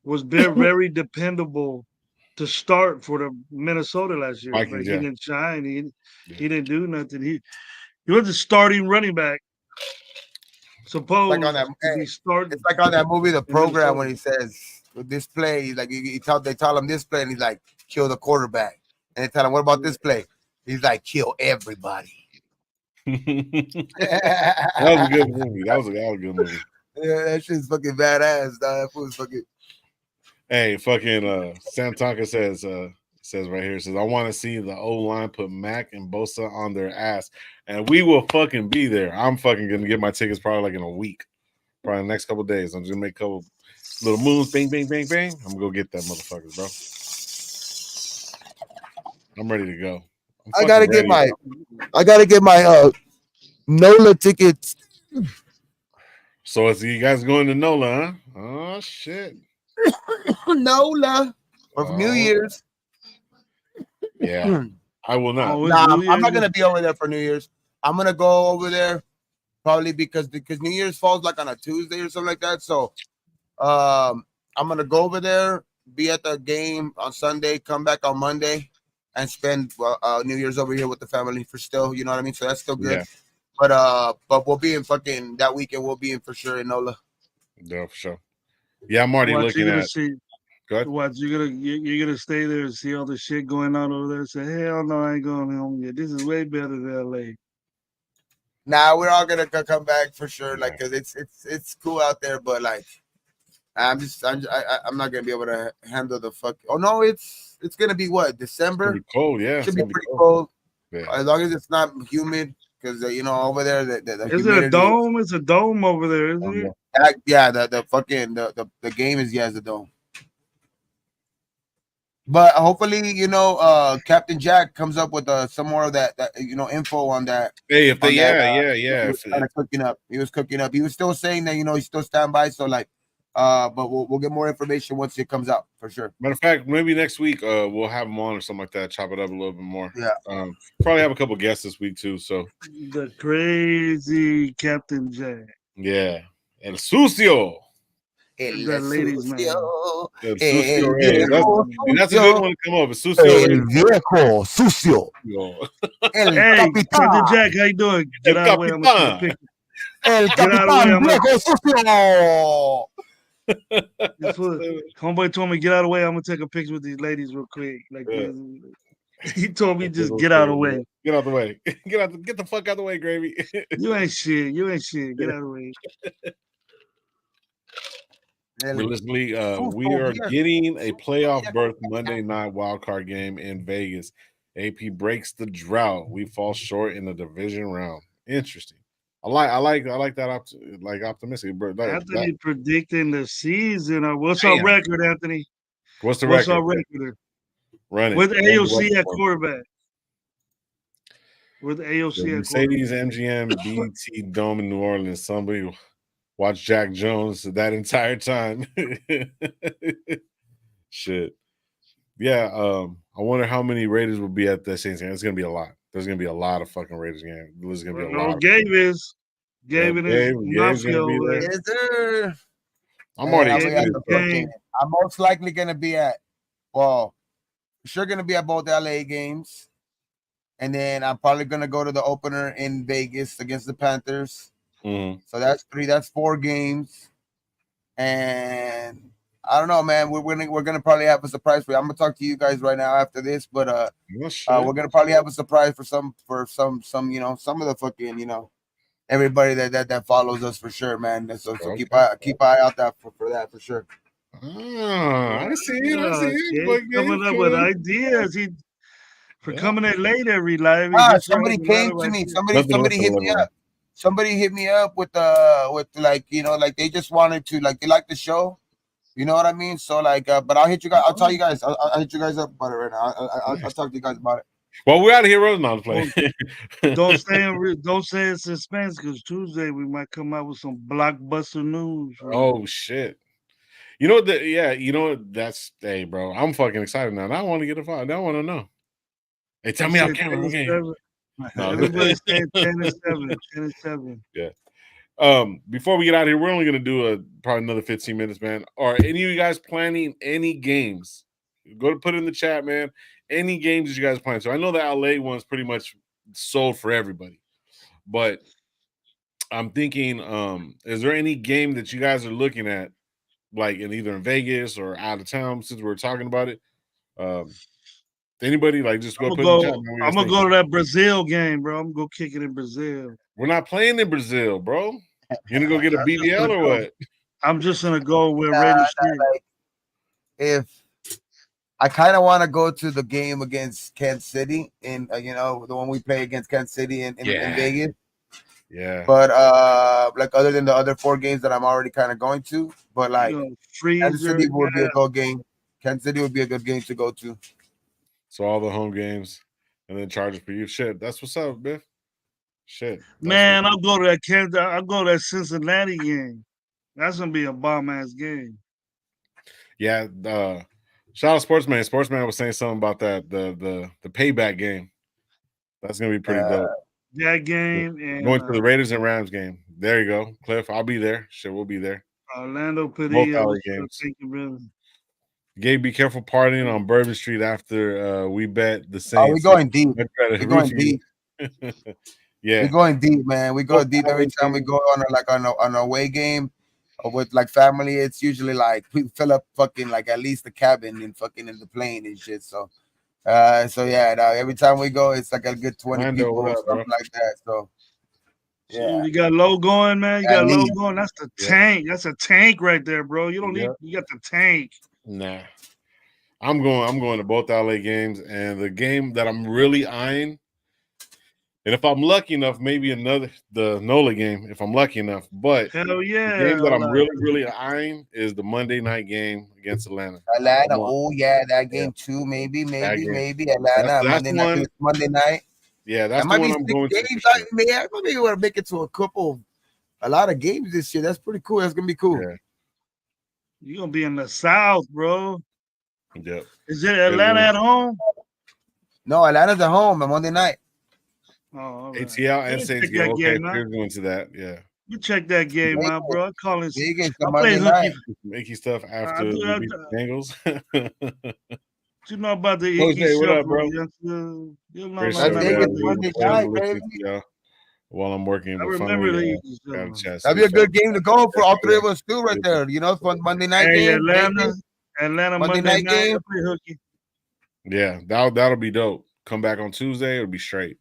Was very dependable to start for the Minnesota last year. Vikings, He didn't shine. He didn't do nothing. He was a starting running back. Supposed it's like on that movie, The Program, when he says with this play, like they tell him this play, and he's like, kill the quarterback. And they tell him, what about this play? He's like, kill everybody. That was a good movie. That was a good movie. Yeah, that shit's fucking badass, dog. That was fucking. Hey, fucking Santanka says right here, says, I want to see the O-line put Mac and Bosa on their ass. And we will fucking be there. I'm fucking gonna get my tickets probably like in a week. Probably in the next couple of days. I'm just gonna make a couple little moves, bang, bang, bang, bang. I'm gonna go get that motherfuckers, bro. I'm ready to go. I gotta get my NOLA tickets. So it's you guys going to NOLA, huh? Oh shit. NOLA for New Year's. Yeah. I will not. I'm not gonna be over there for New Year's. I'm gonna go over there probably because New Year's falls like on a Tuesday or something like that. So I'm gonna go over there, be at the game on Sunday, come back on Monday, and spend New Year's over here with the family for still, you know what I mean? So that's still good. Yeah. But we'll be in fucking that weekend. We'll be in for sure in NOLA. Yeah, for sure. Yeah, I'm already looking at. Go ahead. What you're gonna stay there and see all the shit going on over there? Say, hell no, I ain't going home yet. This is way better than LA. Nah, we're all gonna come back for sure. Like, cause it's cool out there, but like, I'm not gonna be able to handle the fuck. Oh no, it's gonna be what, December? It's cold, yeah. Should be pretty cold. Yeah. As long as it's not humid, because over there the is it a dome? It's a dome over there, isn't it? Yeah, the game is the dome. But hopefully, Captain Jack comes up with some more of that info on that. Hey, if they He was kind of cooking up. He was cooking up. He was still saying that he's still standby. So like, but we'll get more information once it comes out for sure. Matter of fact, maybe next week we'll have him on or something like that. Chop it up a little bit more. Yeah. Probably have a couple guests this week too. So the crazy Captain Jack. Yeah, El Sucio. The ladies, man. El Sucio. That's a good one to come up. El Sucio. El viejo sucio. Hey, Captain Jack, how you doing? Get out of the way. I'm gonna take a picture. El capitán viejo sucio. Homeboy told me get out of the way. I'm gonna take a picture with these ladies real quick. Like he told me just get out of the way. Get out of the way. Get the fuck out of the way, Gravy. You ain't shit. Get out of the way. Realistically, we are getting a playoff berth Monday night wildcard game in Vegas. AP breaks the drought. We fall short in the division round. Interesting. I like that optimistic. Anthony predicting the season. What's our record, Anthony? What's the record? What's our record? Run it. With AOC at quarterback. With AOC at Mercedes MGM BT Dome in New Orleans. Somebody watch Jack Jones that entire time. Shit. Yeah. I wonder how many Raiders will be at that Saints game. It's gonna be a lot. There's gonna be a lot of fucking Raiders game. There's gonna be a lot. Gabe is. Gabe is. Is there? I'm already. I'm most likely gonna be at. Well, sure gonna be at both LA games, and then I'm probably gonna go to the opener in Vegas against the Panthers. Mm-hmm. So that's 3. That's 4 games, and I don't know, man. We're gonna probably have a surprise for you. I'm gonna talk to you guys right now after this, but we're gonna probably have a surprise for some some of the fucking everybody that follows us for sure, man. So keep eye out for that for sure. I see it. Coming up with ideas. Coming in late every live. Somebody came to me. Somebody hit me up. Somebody hit me up with like they just wanted to they like the show. You know what I mean? So but I'll hit you guys. I'll tell you guys. I'll hit you guys up about it right now. I'll talk to you guys about it. Well, we're out of here, Rosenbaum's playing. Don't stay in suspense because Tuesday we might come out with some blockbuster news. Right? Oh shit! You know what? That's bro. I'm fucking excited now. I want to get a file. I want to know. Hey, tell me how camera. Okay. Everybody's saying 10-7. 10-7. Yeah. Before we get out of here, we're only gonna do probably another 15 minutes, man. Are any of you guys planning any games? Go to put it in the chat, man. Any games that you guys plan? So I know the LA one's pretty much sold for everybody, but I'm thinking, is there any game that you guys are looking at, like in Vegas or out of town? Since we're talking about it, anybody just go? I'm gonna go to that Brazil game, bro. I'm gonna go kick it in Brazil. We're not playing in Brazil, bro. You gonna go get a BBL or what? I'm just gonna go with Raiders. If I kind of want to go to the game against Kansas City, in the one we play against Kansas City in Vegas. Yeah. But other than the other 4 games that I'm already kind of going to, but Kansas City would be a good game. Kansas City would be a good game to go to. So all the home games and then Chargers for you. Shit, that's what's up, Biff. Shit. Man, I'll go to that Kansas. I'll go to that Cincinnati game. That's gonna be a bomb ass game. Yeah, shout out Sportsman. Sportsman was saying something about that the payback game. That's gonna be pretty dope. That game and going to the Raiders and Rams game. There you go, Cliff. I'll be there. Shit, we'll be there. Orlando Padilla. Both games. Gabe, be careful partying on Bourbon Street after we bet the Saints. Oh, we're going deep. We're going deep. Yeah, we're going deep, man. We go deep every time we go on an away game with family. It's usually we fill up fucking at least the cabin and fucking in the plane and shit. So every time we go, it's a good 20 people or something like that. So Yeah. You got low going, man. You got low going. That's the tank. That's a tank right there, bro. You don't need. You got the tank. Nah, I'm going to both LA games, and the game that I'm really eyeing, and if I'm lucky enough, maybe the NOLA game. If I'm lucky enough, but hell yeah, the game that I'm really eyeing is the Monday night game against Atlanta. Oh yeah, that game too. Maybe Atlanta. That's Monday night. Yeah, that's the one I'm going to. I maybe want to make it to a lot of games this year. That's pretty cool. That's gonna be cool. Yeah. You're gonna be in the South, bro. Yep. Is it Atlanta at home? No, Atlanta's at home on Monday night. Oh, right. ATL and Saints game. Okay, we're going to that. Yeah. You check that game out, bro. I'm calling. I play hooky. Makey stuff after the Bengals. You know about the icky what up, bro? You know while I'm working. I remember that'd be a good game to go for all three of us too, right there. You know, for Monday night game. Atlanta Monday night game. Yeah, that'll be dope. Come back on Tuesday, it'll be straight.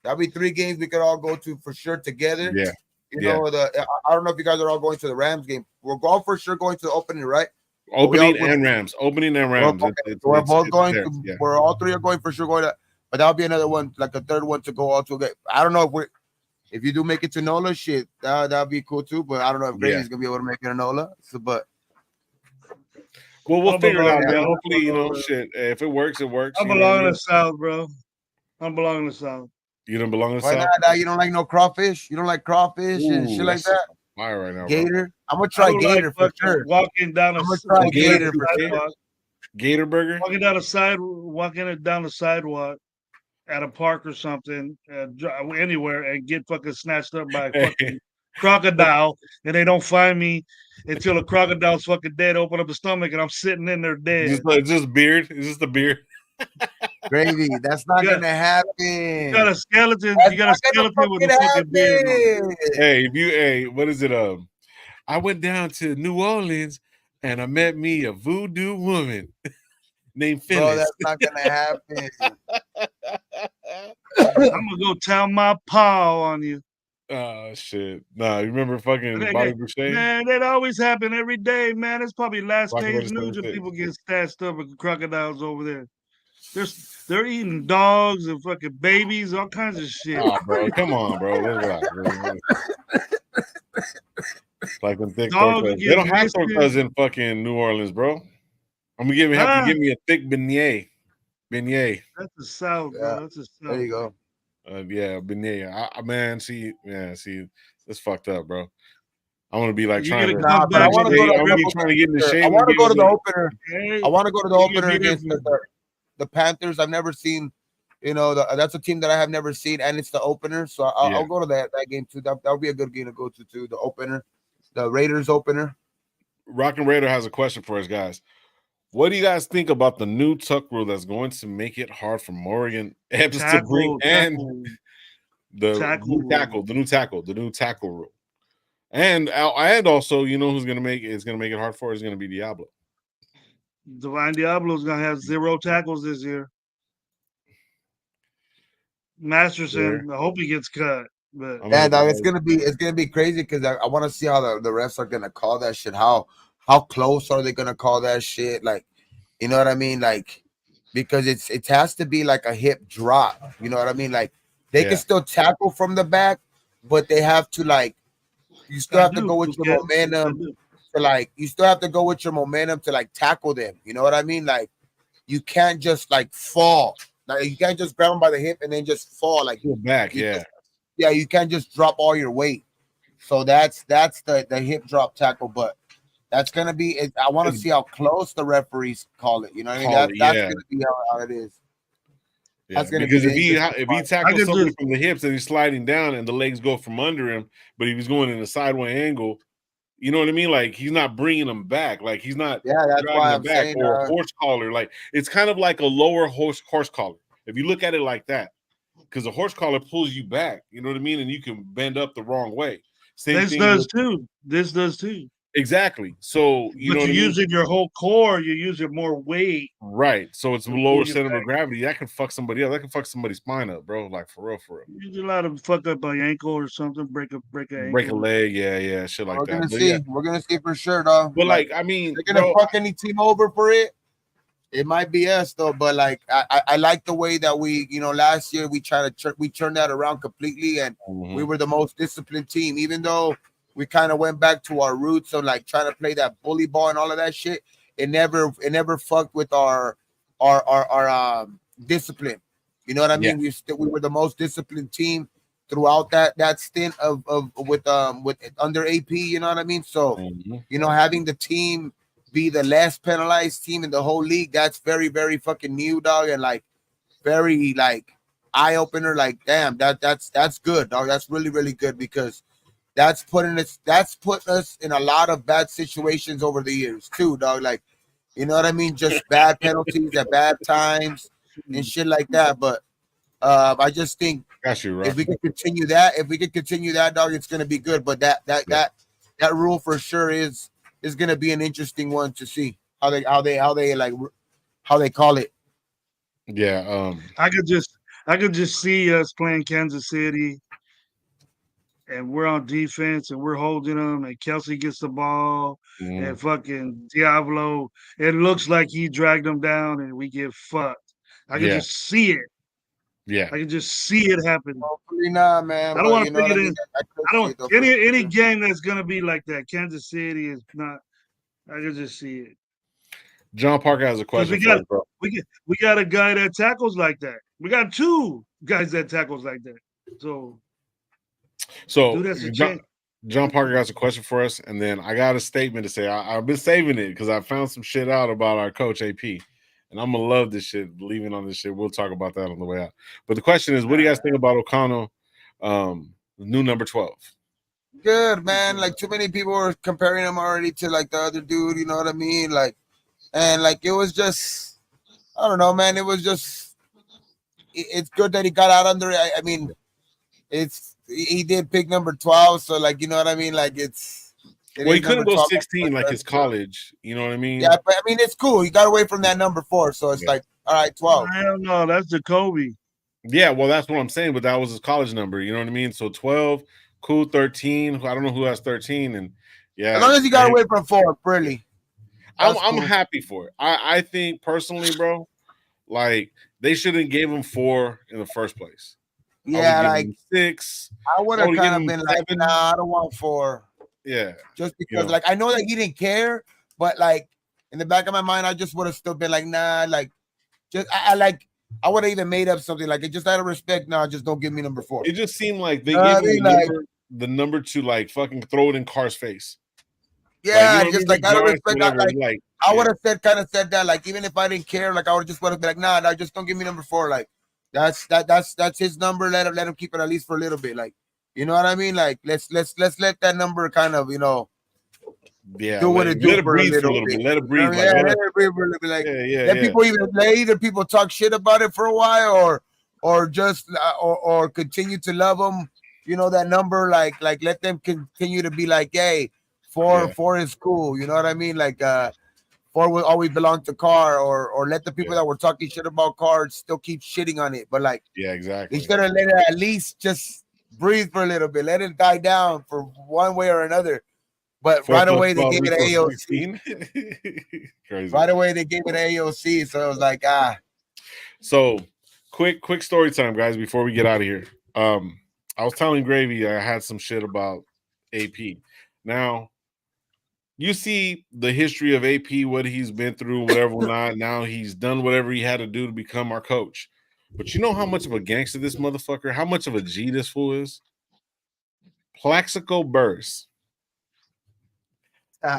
That'll be 3 games we could all go to for sure together. Yeah. You know, I don't know if you guys are all going to the Rams game. We're all for sure going to the opening, right? Opening and Rams. We're both going to. We're all 3 are going for sure going to. But that'll be another one, like a third one to go all to. I don't know if you do make it to NOLA, shit, that'll be cool too. But I don't know if Grady's gonna be able to make it to NOLA. So, but we'll figure it out, man. Hopefully, you know, shit. If it works, it works. I belong in the South, bro. I belong in the South. You don't belong in the South? Why not? You don't like no crawfish? You don't like crawfish and shit like that? Fire right now, Gator. Bro. I'm gonna try Gator for sure. Walking down I'm gonna try Gator for sure. Gator burger. Walking down the sidewalk at a park or something, anywhere, and get fucking snatched up by a fucking crocodile, and they don't find me until a crocodile's fucking dead. Open up the stomach, and I'm sitting in there dead. Just beard. Is this the beard? Gravy, that's not gonna happen. You got a skeleton. You got a skeleton with a fucking beard. Hey, what is it? I went down to New Orleans and I met me a voodoo woman named Phyllis. Bro, that's not gonna happen. I'm gonna go tell my paw on you. Oh shit! Nah, you remember fucking Bobby Boucher? Man, that always happen every day, man. It's probably last page news and people get stashed up with crocodiles over there. They're eating dogs and fucking babies, all kinds of shit. Oh, bro, come on, bro. Like them thick tortas. They don't have tortas in fucking New Orleans, bro. I'm gonna have to give me a thick beignet. That's the South, bro. That's the South. There you go. Beignet. Man, see, that's fucked up, bro. I want to be like trying to get in the shade. I want to go to the opener. I want to go to the opener against the Panthers. I've never seen, that's a team that I have never seen, and it's the opener. So I'll go to that game too. That'll be a good game to go to too. The opener, the Raiders opener. Rockin' Raider has a question for us, guys. What do you guys think about the new tuck rule that's going to make it hard for Morgan Epps to bring and the new tackle rule? And also, who's gonna make it hard for it is gonna be Diablo. Divine Diablo's gonna have 0 tackles this year. Masterson, I hope he gets cut. But dog, it's gonna be crazy because I want to see how the refs are gonna call that shit. How close are they gonna call that shit? Like, you know what I mean? Like, because it has to be like a hip drop. You know what I mean? Like, they can still tackle from the back, but they have to you still have to go with your momentum. You still have to go with your momentum to tackle them. You know what I mean? Like, you can't just fall. Like, you can't just grab them by the hip and then just fall. Like, you're back, you can't just drop all your weight. So that's the hip drop tackle. But that's gonna be. I want to see how close the referees call it. You know what I mean? That's gonna be how it is. Yeah, because if he tackles somebody from the hips and he's sliding down and the legs go from under him, but he was going in a sideways angle, you know what I mean? Like, he's not bringing him back. Like, he's not that's why I'm back saying, or a horse collar. Like, it's kind of like a lower horse collar if you look at it like that, because a horse collar pulls you back. You know what I mean? And you can bend up the wrong way. This does too. Exactly. So you know but what you're I mean? using your whole core. You're using more weight. Right. So it's to lower pull you center back. of gravity. That can fuck somebody up. That can fuck somebody's spine up, bro. Like for real, for real. You a lot of fuck up an ankle or something, break an Break a ankle. leg, yeah, shit like We're that. gonna But see. yeah, We're gonna see for sure, dog. but like I mean, they're gonna bro, fuck any team over for it. It might be us though, but like I like the way that we, last year we we turned that around completely, and we were the most disciplined team. Even though we kind of went back to our roots of like trying to play that bully ball and all of that shit, it never fucked with our discipline. You know what I yeah, mean? We were the most disciplined team throughout that stint of with under AP. You know what I mean? So having the team be the less penalized team in the whole league, that's very, very fucking new, dog, and like very like eye opener. Like, damn, that's good, dog. That's really, really good because that's put us in a lot of bad situations over the years too, dog. Like, you know what I mean? Just bad penalties at bad times and shit like that. But I just think got you, right. if we could continue that, dog, it's gonna be good. But that rule for sure is gonna be an interesting one to see how they call it. Yeah. I could just see us playing Kansas City, and we're on defense, and we're holding them, and Kelsey gets the ball, and fucking Diablo. It looks like he dragged them down, and we get fucked. I could just see it. Yeah. I can just see it happening. Hopefully not, man. I don't want to know pick what it I mean? in. I I don't though, any game that's gonna be like that. Kansas City is not. I can just see it. John Parker has a question for us, bro. We got a guy that tackles like that. We got two guys that tackles like that. So John Parker has a question for us, and then I got a statement to say. I've been saving it because I found some shit out about our coach AP, and I'm gonna love this shit. Leaving on this shit, we'll talk about that on the way out. But the question is, what do you guys think about O'Connell, new number 12? Good, man. Like too many people were comparing him already to like the other dude. You know what I mean? Like, and like it was just, I don't know, man. It was just, it's good that he got out under it. I mean, he did pick number 12, so like, you know what I mean? Like well, he couldn't go 16 like his college. You know what I mean? Yeah, but I mean, it's cool. He got away from that number 4, so it's like, all right, 12. I don't know. That's Jacoby. Yeah, well, that's what I'm saying, but that was his college number. You know what I mean? So 12, cool. 13. I don't know who has 13, and yeah, as long as he got away from 4, really. I'm happy for it. I think personally, bro, like they shouldn't give him 4 in the first place. Yeah, like 6. I would have kind of been 7. Like, nah, I don't want 4. Yeah, just because, like, I know that he didn't care, but like in the back of my mind, I just would have still been like, nah, like, just I would have even made up something like, just out of respect, nah, just don't give me number 4. It just seemed like they gave him the number to like fucking throw it in Carr's face. Yeah, like, just like out of respect, I would have said that, like, even if I didn't care, like I would just would have been like, nah, just don't give me number 4. Like that's his number. Let him keep it at least for a little bit. Like, you know what I mean? Like let's let that number kind of, do what it do for a little bit. Let it breathe. Let it breathe for a little bit. Like, let people either people talk shit about it for a while or just or continue to love them. That number, like let them continue to be like, hey, 4 is cool. You know what I mean? Like 4 will always belong to Carr, or let the people that were talking shit about Carr still keep shitting on it. But like, exactly. They should have let it at least just breathe for a little bit, let it die down for one way or another. But right away they gave it an AOC. Crazy. Right away they gave it an AOC, so it was like So quick story time, guys, before we get out of here. I was telling Gravy I had some shit about AP. Now, you see the history of AP, what he's been through, whatever not. Now he's done whatever he had to do to become our coach. But you know how much of a gangster this motherfucker, how much of a G this fool is? Plaxico Burress.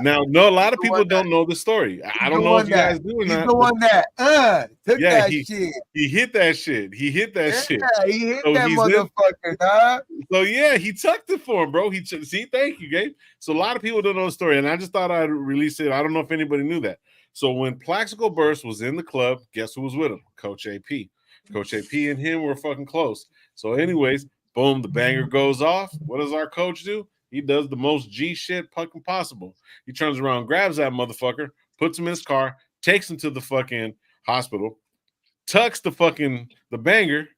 Now, no, a lot of people don't know the story. I don't know if you guys do or not. He's the one that took that shit. He hit that shit. He hit that shit. He hit that motherfucker, dog. So yeah, he tucked it for him, bro. See, thank you, Gabe. So a lot of people don't know the story, and I just thought I'd release it. I don't know if anybody knew that. So when Plaxico Burress was in the club, guess who was with him? Coach AP. Coach AP and him were fucking close. So anyways, boom, the banger goes off. What does our coach do? He does the most G shit fucking possible. He turns around, grabs that motherfucker, puts him in his car, takes him to the fucking hospital, tucks the banger,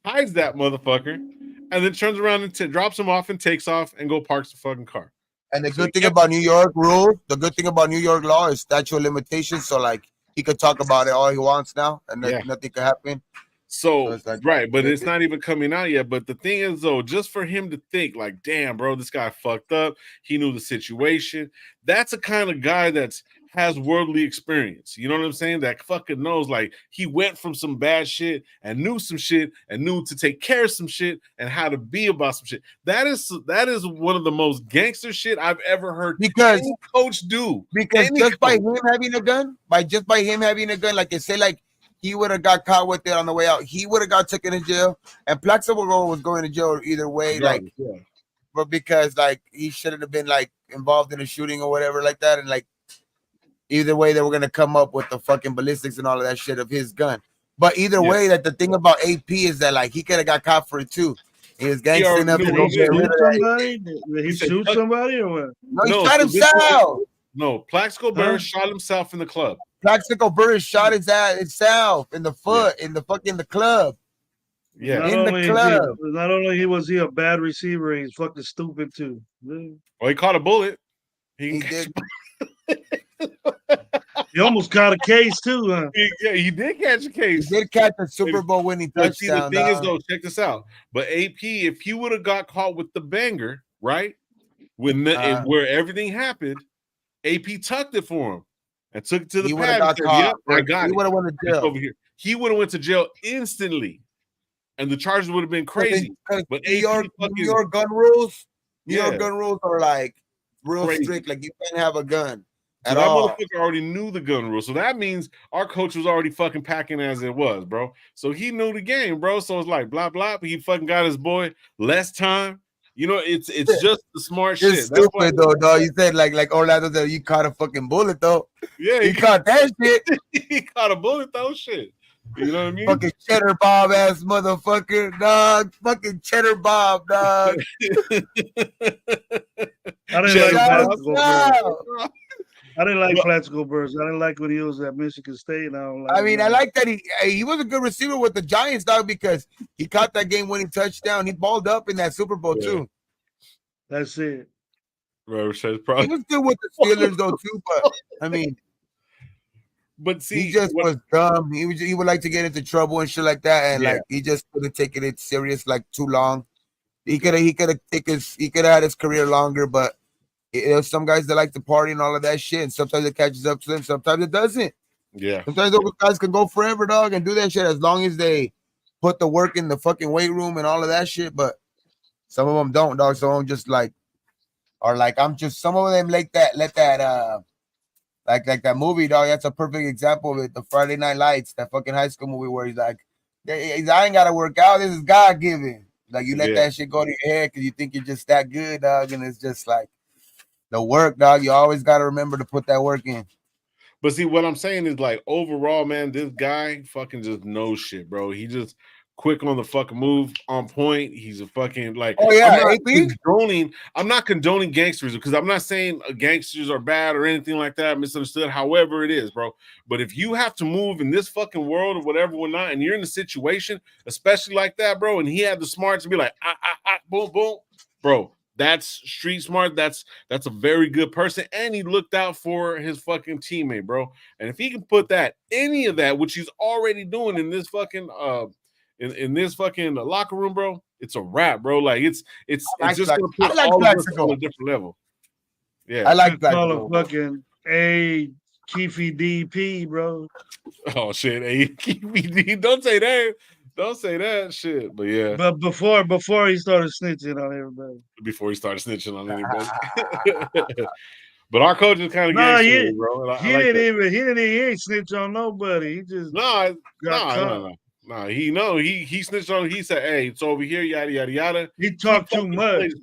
hides that motherfucker, and then turns around and drops him off and takes off and go parks the fucking car. And the good thing about New York rules, the good thing about New York law is statute of limitations. So like he could talk about it all he wants now, and nothing could happen. So it's like, right, but it's not even coming out yet. But the thing is, though, just for him to think like, damn, bro, this guy fucked up. He knew the situation. That's a kind of guy that's has worldly experience. You know what I'm saying? That fucking knows, like, he went from some bad shit and knew some shit and knew to take care of some shit and how to be about some shit. That is one of the most gangster shit I've ever heard. Because any coach do. Because just by him having a gun, like they say, like he would have got caught with it on the way out. He would have got taken to jail, and Plaxico was going to jail either way. But because like he shouldn't have been like involved in a shooting or whatever like that, and like. Either way, they were gonna come up with the fucking ballistics and all of that shit of his gun. But either way, that the thing about AP is that like he could have got caught for it too. He was gangstering up. Did he shoot somebody or what? No, he shot himself. No, Plaxico Burris shot himself in the club. Plaxico Burris shot his ass himself in the foot in the fucking the club. Yeah, in the club. Not only was he a bad receiver, he's fucking stupid too. Well, he caught a bullet. He did. He almost caught a case too, huh? He did catch a case. He did catch a Super Bowl winning touchdown. See, the thing is, though, check this out. But AP, if he would have got caught with the banger, right, where everything happened, AP tucked it for him and took it to the pad. I got it. He would have went to jail. Over here. He would have went to jail instantly, and the charges would have been crazy. But New York gun rules, New York gun rules are like real strict. Like you can't have a gun. So that motherfucker already knew the gun rule. So that means our coach was already fucking packing as it was, bro. So he knew the game, bro. So it's like blah blah. But he fucking got his boy less time. You know, it's just the smart shit. It's stupid though, dog. You said like Orlando said you caught a fucking bullet though. Yeah, he caught that shit. He caught a bullet though, shit. You know what I mean? Fucking cheddar bob ass motherfucker, dog. Fucking cheddar bob, dog. I didn't like Plaxico Burris. I didn't like when he was at Michigan State. I like that he was a good receiver with the Giants, dog, because he caught that game-winning touchdown. He balled up in that Super Bowl too. That's it. Right, he was good with the Steelers though too, but I mean, see, he just was dumb. He would like to get into trouble and shit like that, and like he just couldn't take it serious like too long. He could have had his career longer, but. There's some guys that like to party and all of that shit, and sometimes it catches up to them, sometimes it doesn't. Yeah. Sometimes those guys can go forever, dog, and do that shit as long as they put the work in the fucking weight room and all of that shit. But some of them don't, dog. Some of them just like are like some of them like that like that movie, dog. That's a perfect example of it. The Friday Night Lights, that fucking high school movie where he's like, I ain't gotta work out. This is God given. Like you let that shit go to your head because you think you're just that good, dog, and it's just like. The work, dog. You always got to remember to put that work in. But see, what I'm saying is like overall, man, this guy fucking just knows shit, bro. He just quick on the fucking move, on point. He's a fucking like. Oh yeah, I'm not condoning gangsters because I'm not saying gangsters are bad or anything like that. Misunderstood. However, it is, bro. But if you have to move in this fucking world or whatever, whatnot, and you're in a situation, especially like that, bro, and he had the smarts to be like, boom, boom, bro. That's street smart. That's a very good person, and he looked out for his fucking teammate, bro. And if he can put any of that, which he's already doing in this fucking in this fucking locker room, bro, it's a wrap, bro. Like it's just gonna put all of us on a different level. Yeah, I like that. Call a fucking A Keefy DP, bro. Oh shit, A Keefy D. Don't say that. Don't say that shit, but yeah. But before he started snitching on everybody. Before he started snitching on anybody. But our coach is kind of gangster, bro. He ain't snitch on nobody. He just no. He snitched on. He said, "Hey, it's over here." Yada yada yada. He talked too much.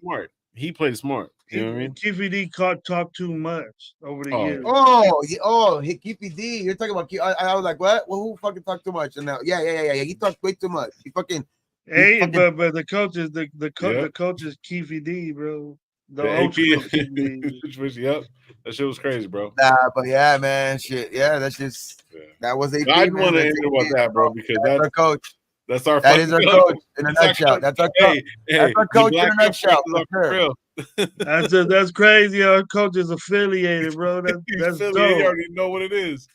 He played smart. You know what I mean? Keefy D talked too much over the years. Keefy D. You're talking about. I was like, what? Well, who fucking talked too much? And now, yeah. He talked way too much. But the coach is Keefy D, bro. The old school QB. Yep, that shit was crazy, bro. Nah, but yeah, man, shit. Yeah, that's just that was AP. I want to end it with that, bro, because that's our coach. That's our that is our coach in a nutshell. That's our coach. Hey, that's our coach in a nutshell. That's crazy. Our coach is affiliated, bro. That's dope. You already know what it is.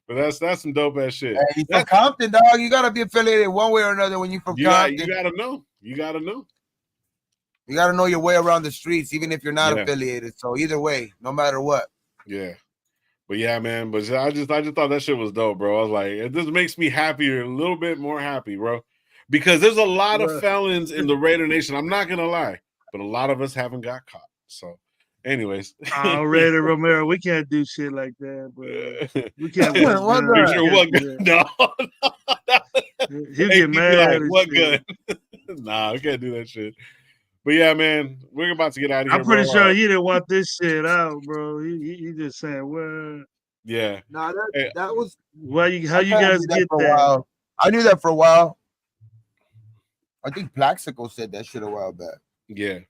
But that's some dope ass shit. Hey, you from Compton, dog. You gotta be affiliated one way or another when you from Compton. You gotta know. You gotta know. You gotta know your way around the streets, even if you're not affiliated. So either way, no matter what. Yeah. But yeah, man. But I just thought that shit was dope, bro. I was like, it just makes me happier, a little bit more happy, bro. Because there's a lot of felons in the Raider Nation. I'm not gonna lie, but a lot of us haven't got caught. So, anyways, Raider Romero, we can't do shit like that, bro. We can't. What gun? No, he'll get mad. Like, what gun? Nah, we can't do that shit. But yeah, man, we're about to get out of here. I'm pretty sure he didn't want this shit out, bro. He just saying, well, yeah. Nah, that was how you guys get that? I knew that for a while. I think Plaxico said that shit a while back. Yeah.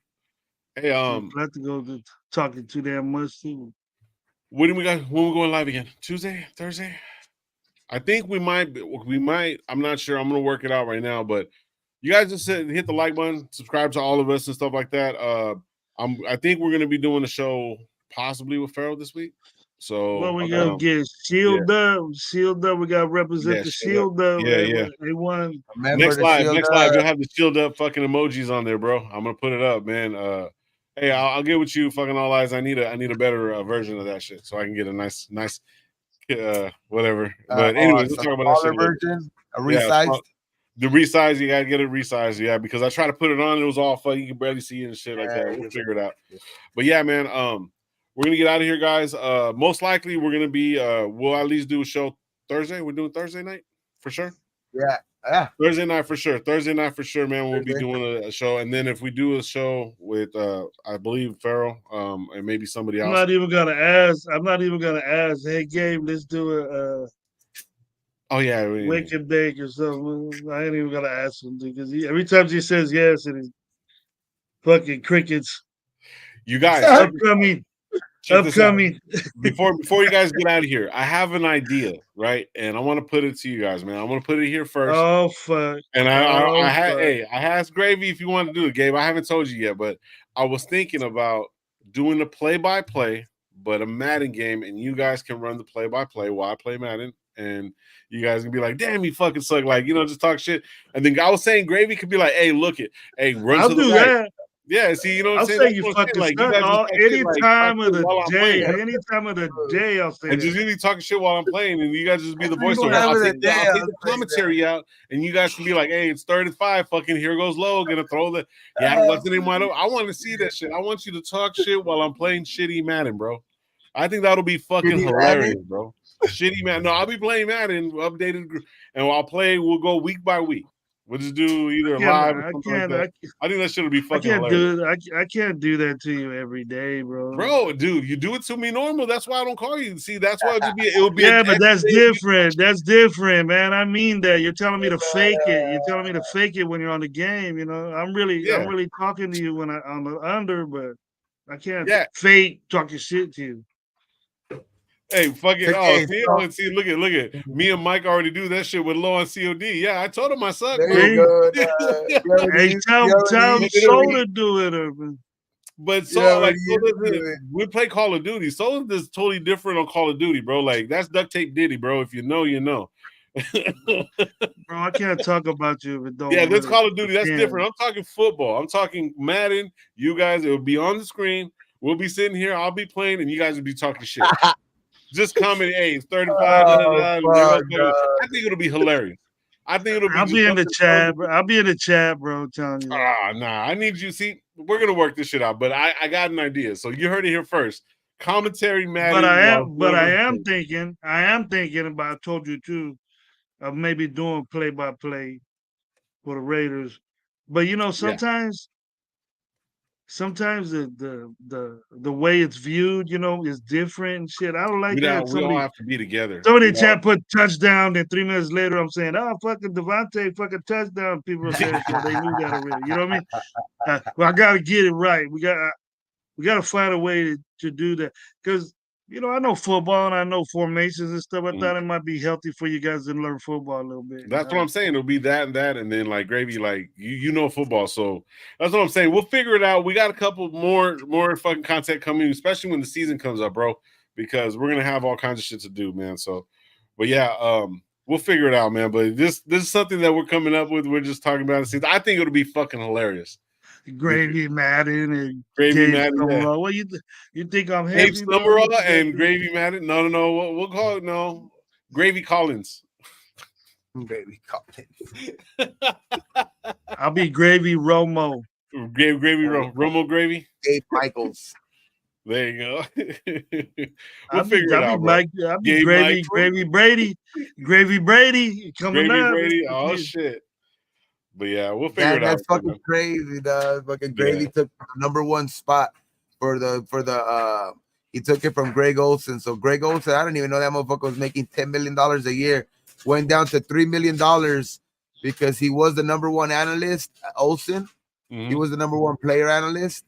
Hey, Plaxico talking too damn much too. When we going live again? Tuesday, Thursday? I think we might. I'm not sure. I'm gonna work it out right now, but you guys just hit the like button, subscribe to all of us and stuff like that. I think we're gonna be doing a show possibly with Farrell this week. So we gonna get Shield up. Shield up. We got represent the Shield up. Yeah. They won. Next live, you'll have the Shield up fucking emojis on there, bro. I'm gonna put it up, man. Hey, I'll get with you, fucking all eyes. I need a better version of that shit, so I can get a nice whatever. But anyways, let's talk about that shit. Version, a resized. The resize, you gotta get it resized, because I tried to put it on, it was all fun. You can barely see it and shit like that. We'll figure it out. But yeah, man, we're gonna get out of here, guys. Most likely we're gonna be we'll at least do a show Thursday. We're doing Thursday night for sure. Yeah. Thursday night for sure, man. We'll be doing a show, and then if we do a show with I believe Farrell, and maybe somebody else. I'm not even gonna ask. Hey, Gabe, let's do a oh yeah, wake and bake or something. I ain't even gonna ask him because every time he says yes, and he's fucking crickets. You guys, upcoming. Before you guys get out of here, I have an idea, right? And I want to put it to you guys, man. I want to put it here first. Oh fuck! And I asked Gravy if you want to do it, Gabe. I haven't told you yet, but I was thinking about doing the play-by-play, but a Madden game, and you guys can run the play-by-play while I play Madden, and you guys can be like, "Damn, you fucking suck!" Like, just talk shit. And then I was saying Gravy could be like, "Hey, look it, hey, run I'll to the do right." that. Yeah, see, you know what I'm saying? I'll say you fucking suck any time of the day. Any time of the day, I'll say and just really talking shit while I'm playing, and you guys just be the voiceover. I'll take the commentary out, and you guys can be like, "Hey, it's 35. Fucking here goes Low. Gonna throw the what's the name? Wide open." I want to see that shit. I want you to talk shit while I'm playing shitty Madden, bro. I think that'll be fucking hilarious, bro. Shitty Madden. No, I'll be playing Madden, updated, and I'll play. We'll go week by week. We'll just do either live or something like that. I think that shit will be fucking hilarious. I can't do that to you every day, bro. Bro, dude, you do it to me normal. That's why I don't call you. See, that's why it would be. Yeah, but that's different. That's different, man. I mean that. You're telling me to fake it. You're telling me to fake it when you're on the game. I'm really talking to you when I'm under, but I can't fake talking shit to you. Hey, fucking see, look at me and Mike already do that shit with Low on COD. Yeah, I told him I suck. Hey, tell Soda do it. But we play Call of Duty. Soda is totally different on Call of Duty, bro. Like that's duct tape Diddy, bro. If you know, you know. Bro, I can't talk about you if it don't. Yeah, that's Call of Duty. That's different. I'm talking football. I'm talking Madden. You guys, it will be on the screen. We'll be sitting here. I'll be playing, and you guys will be talking shit. Just comment, hey, it's 35. I think it'll be hilarious. I think it'll be. I'll be in the chat, bro. I'll be in the chat, bro. Telling you. Nah. I need you. See, we're gonna work this shit out. But I got an idea. So you heard it here first. Commentary, Madden. But I am thinking about. I told you too, of maybe doing play-by-play for the Raiders. But sometimes the way it's viewed, is different and shit. I don't like that. We all have to be together. Somebody in chat put touchdown, then 3 minutes later I'm saying, "Oh, fucking Devontae, fucking touchdown." People are saying shit. They knew that already. You know what I mean? Well, I gotta get it right. We got to find a way to do that because I know football and I know formations and stuff. I thought it might be healthy for you guys to learn football a little bit. That's what I'm saying. It'll be that, and then like Gravy, like you know football, so that's what I'm saying. We'll figure it out. We got a couple more fucking content coming, especially when the season comes up, bro, because we're gonna have all kinds of shit to do, man. So, but yeah, we'll figure it out, man. But this is something that we're coming up with. We're just talking about it. I think it'll be fucking hilarious. Gravy Madden and Gravy Madden. Yeah. What you think I'm Gabe heavy? Summerall and Gravy Madden. No. We'll call it Gravy Collins. Gravy Collins. I'll be Gravy Romo. Gravy Romo Gravy. Gabe Michaels. There you go. We'll figure it out, bro. I'll be Gravy Brady. Gravy Brady coming up. Brady. Oh shit. But yeah, we'll figure it out. That's fucking crazy, dog. Fucking Gravy took the #1 spot for the he took it from Greg Olson. So Greg Olson, I didn't even know that motherfucker was making $10 million a year. Went down to $3 million because he was the #1 analyst, Olson. He was the #1 player analyst,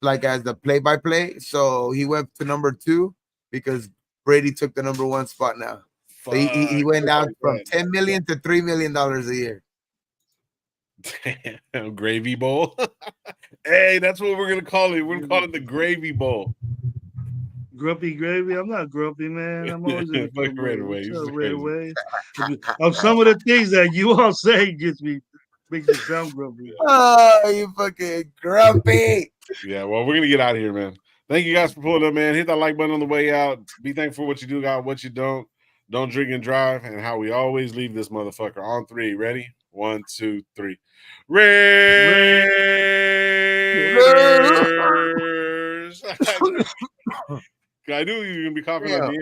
like as the play-by-play. So he went to #2 because Brady took the #1 spot now. So he went down from $10 million to $3 million a year. Damn, Gravy Bowl. Hey, that's what we're gonna call it. We're gonna call it the Gravy Bowl. Grumpy Gravy. I'm not grumpy, man. I'm always in the right away. Some of the things that you all say makes me sound grumpy. Oh, you fucking grumpy. Yeah, well, we're gonna get out of here, man. Thank you guys for pulling up, man. Hit that like button on the way out. Be thankful for what you do, got what you don't. Don't drink and drive, and how we always leave this motherfucker on 3. Ready? 1, 2, 3. Raiders. I knew you were gonna be coughing at the end.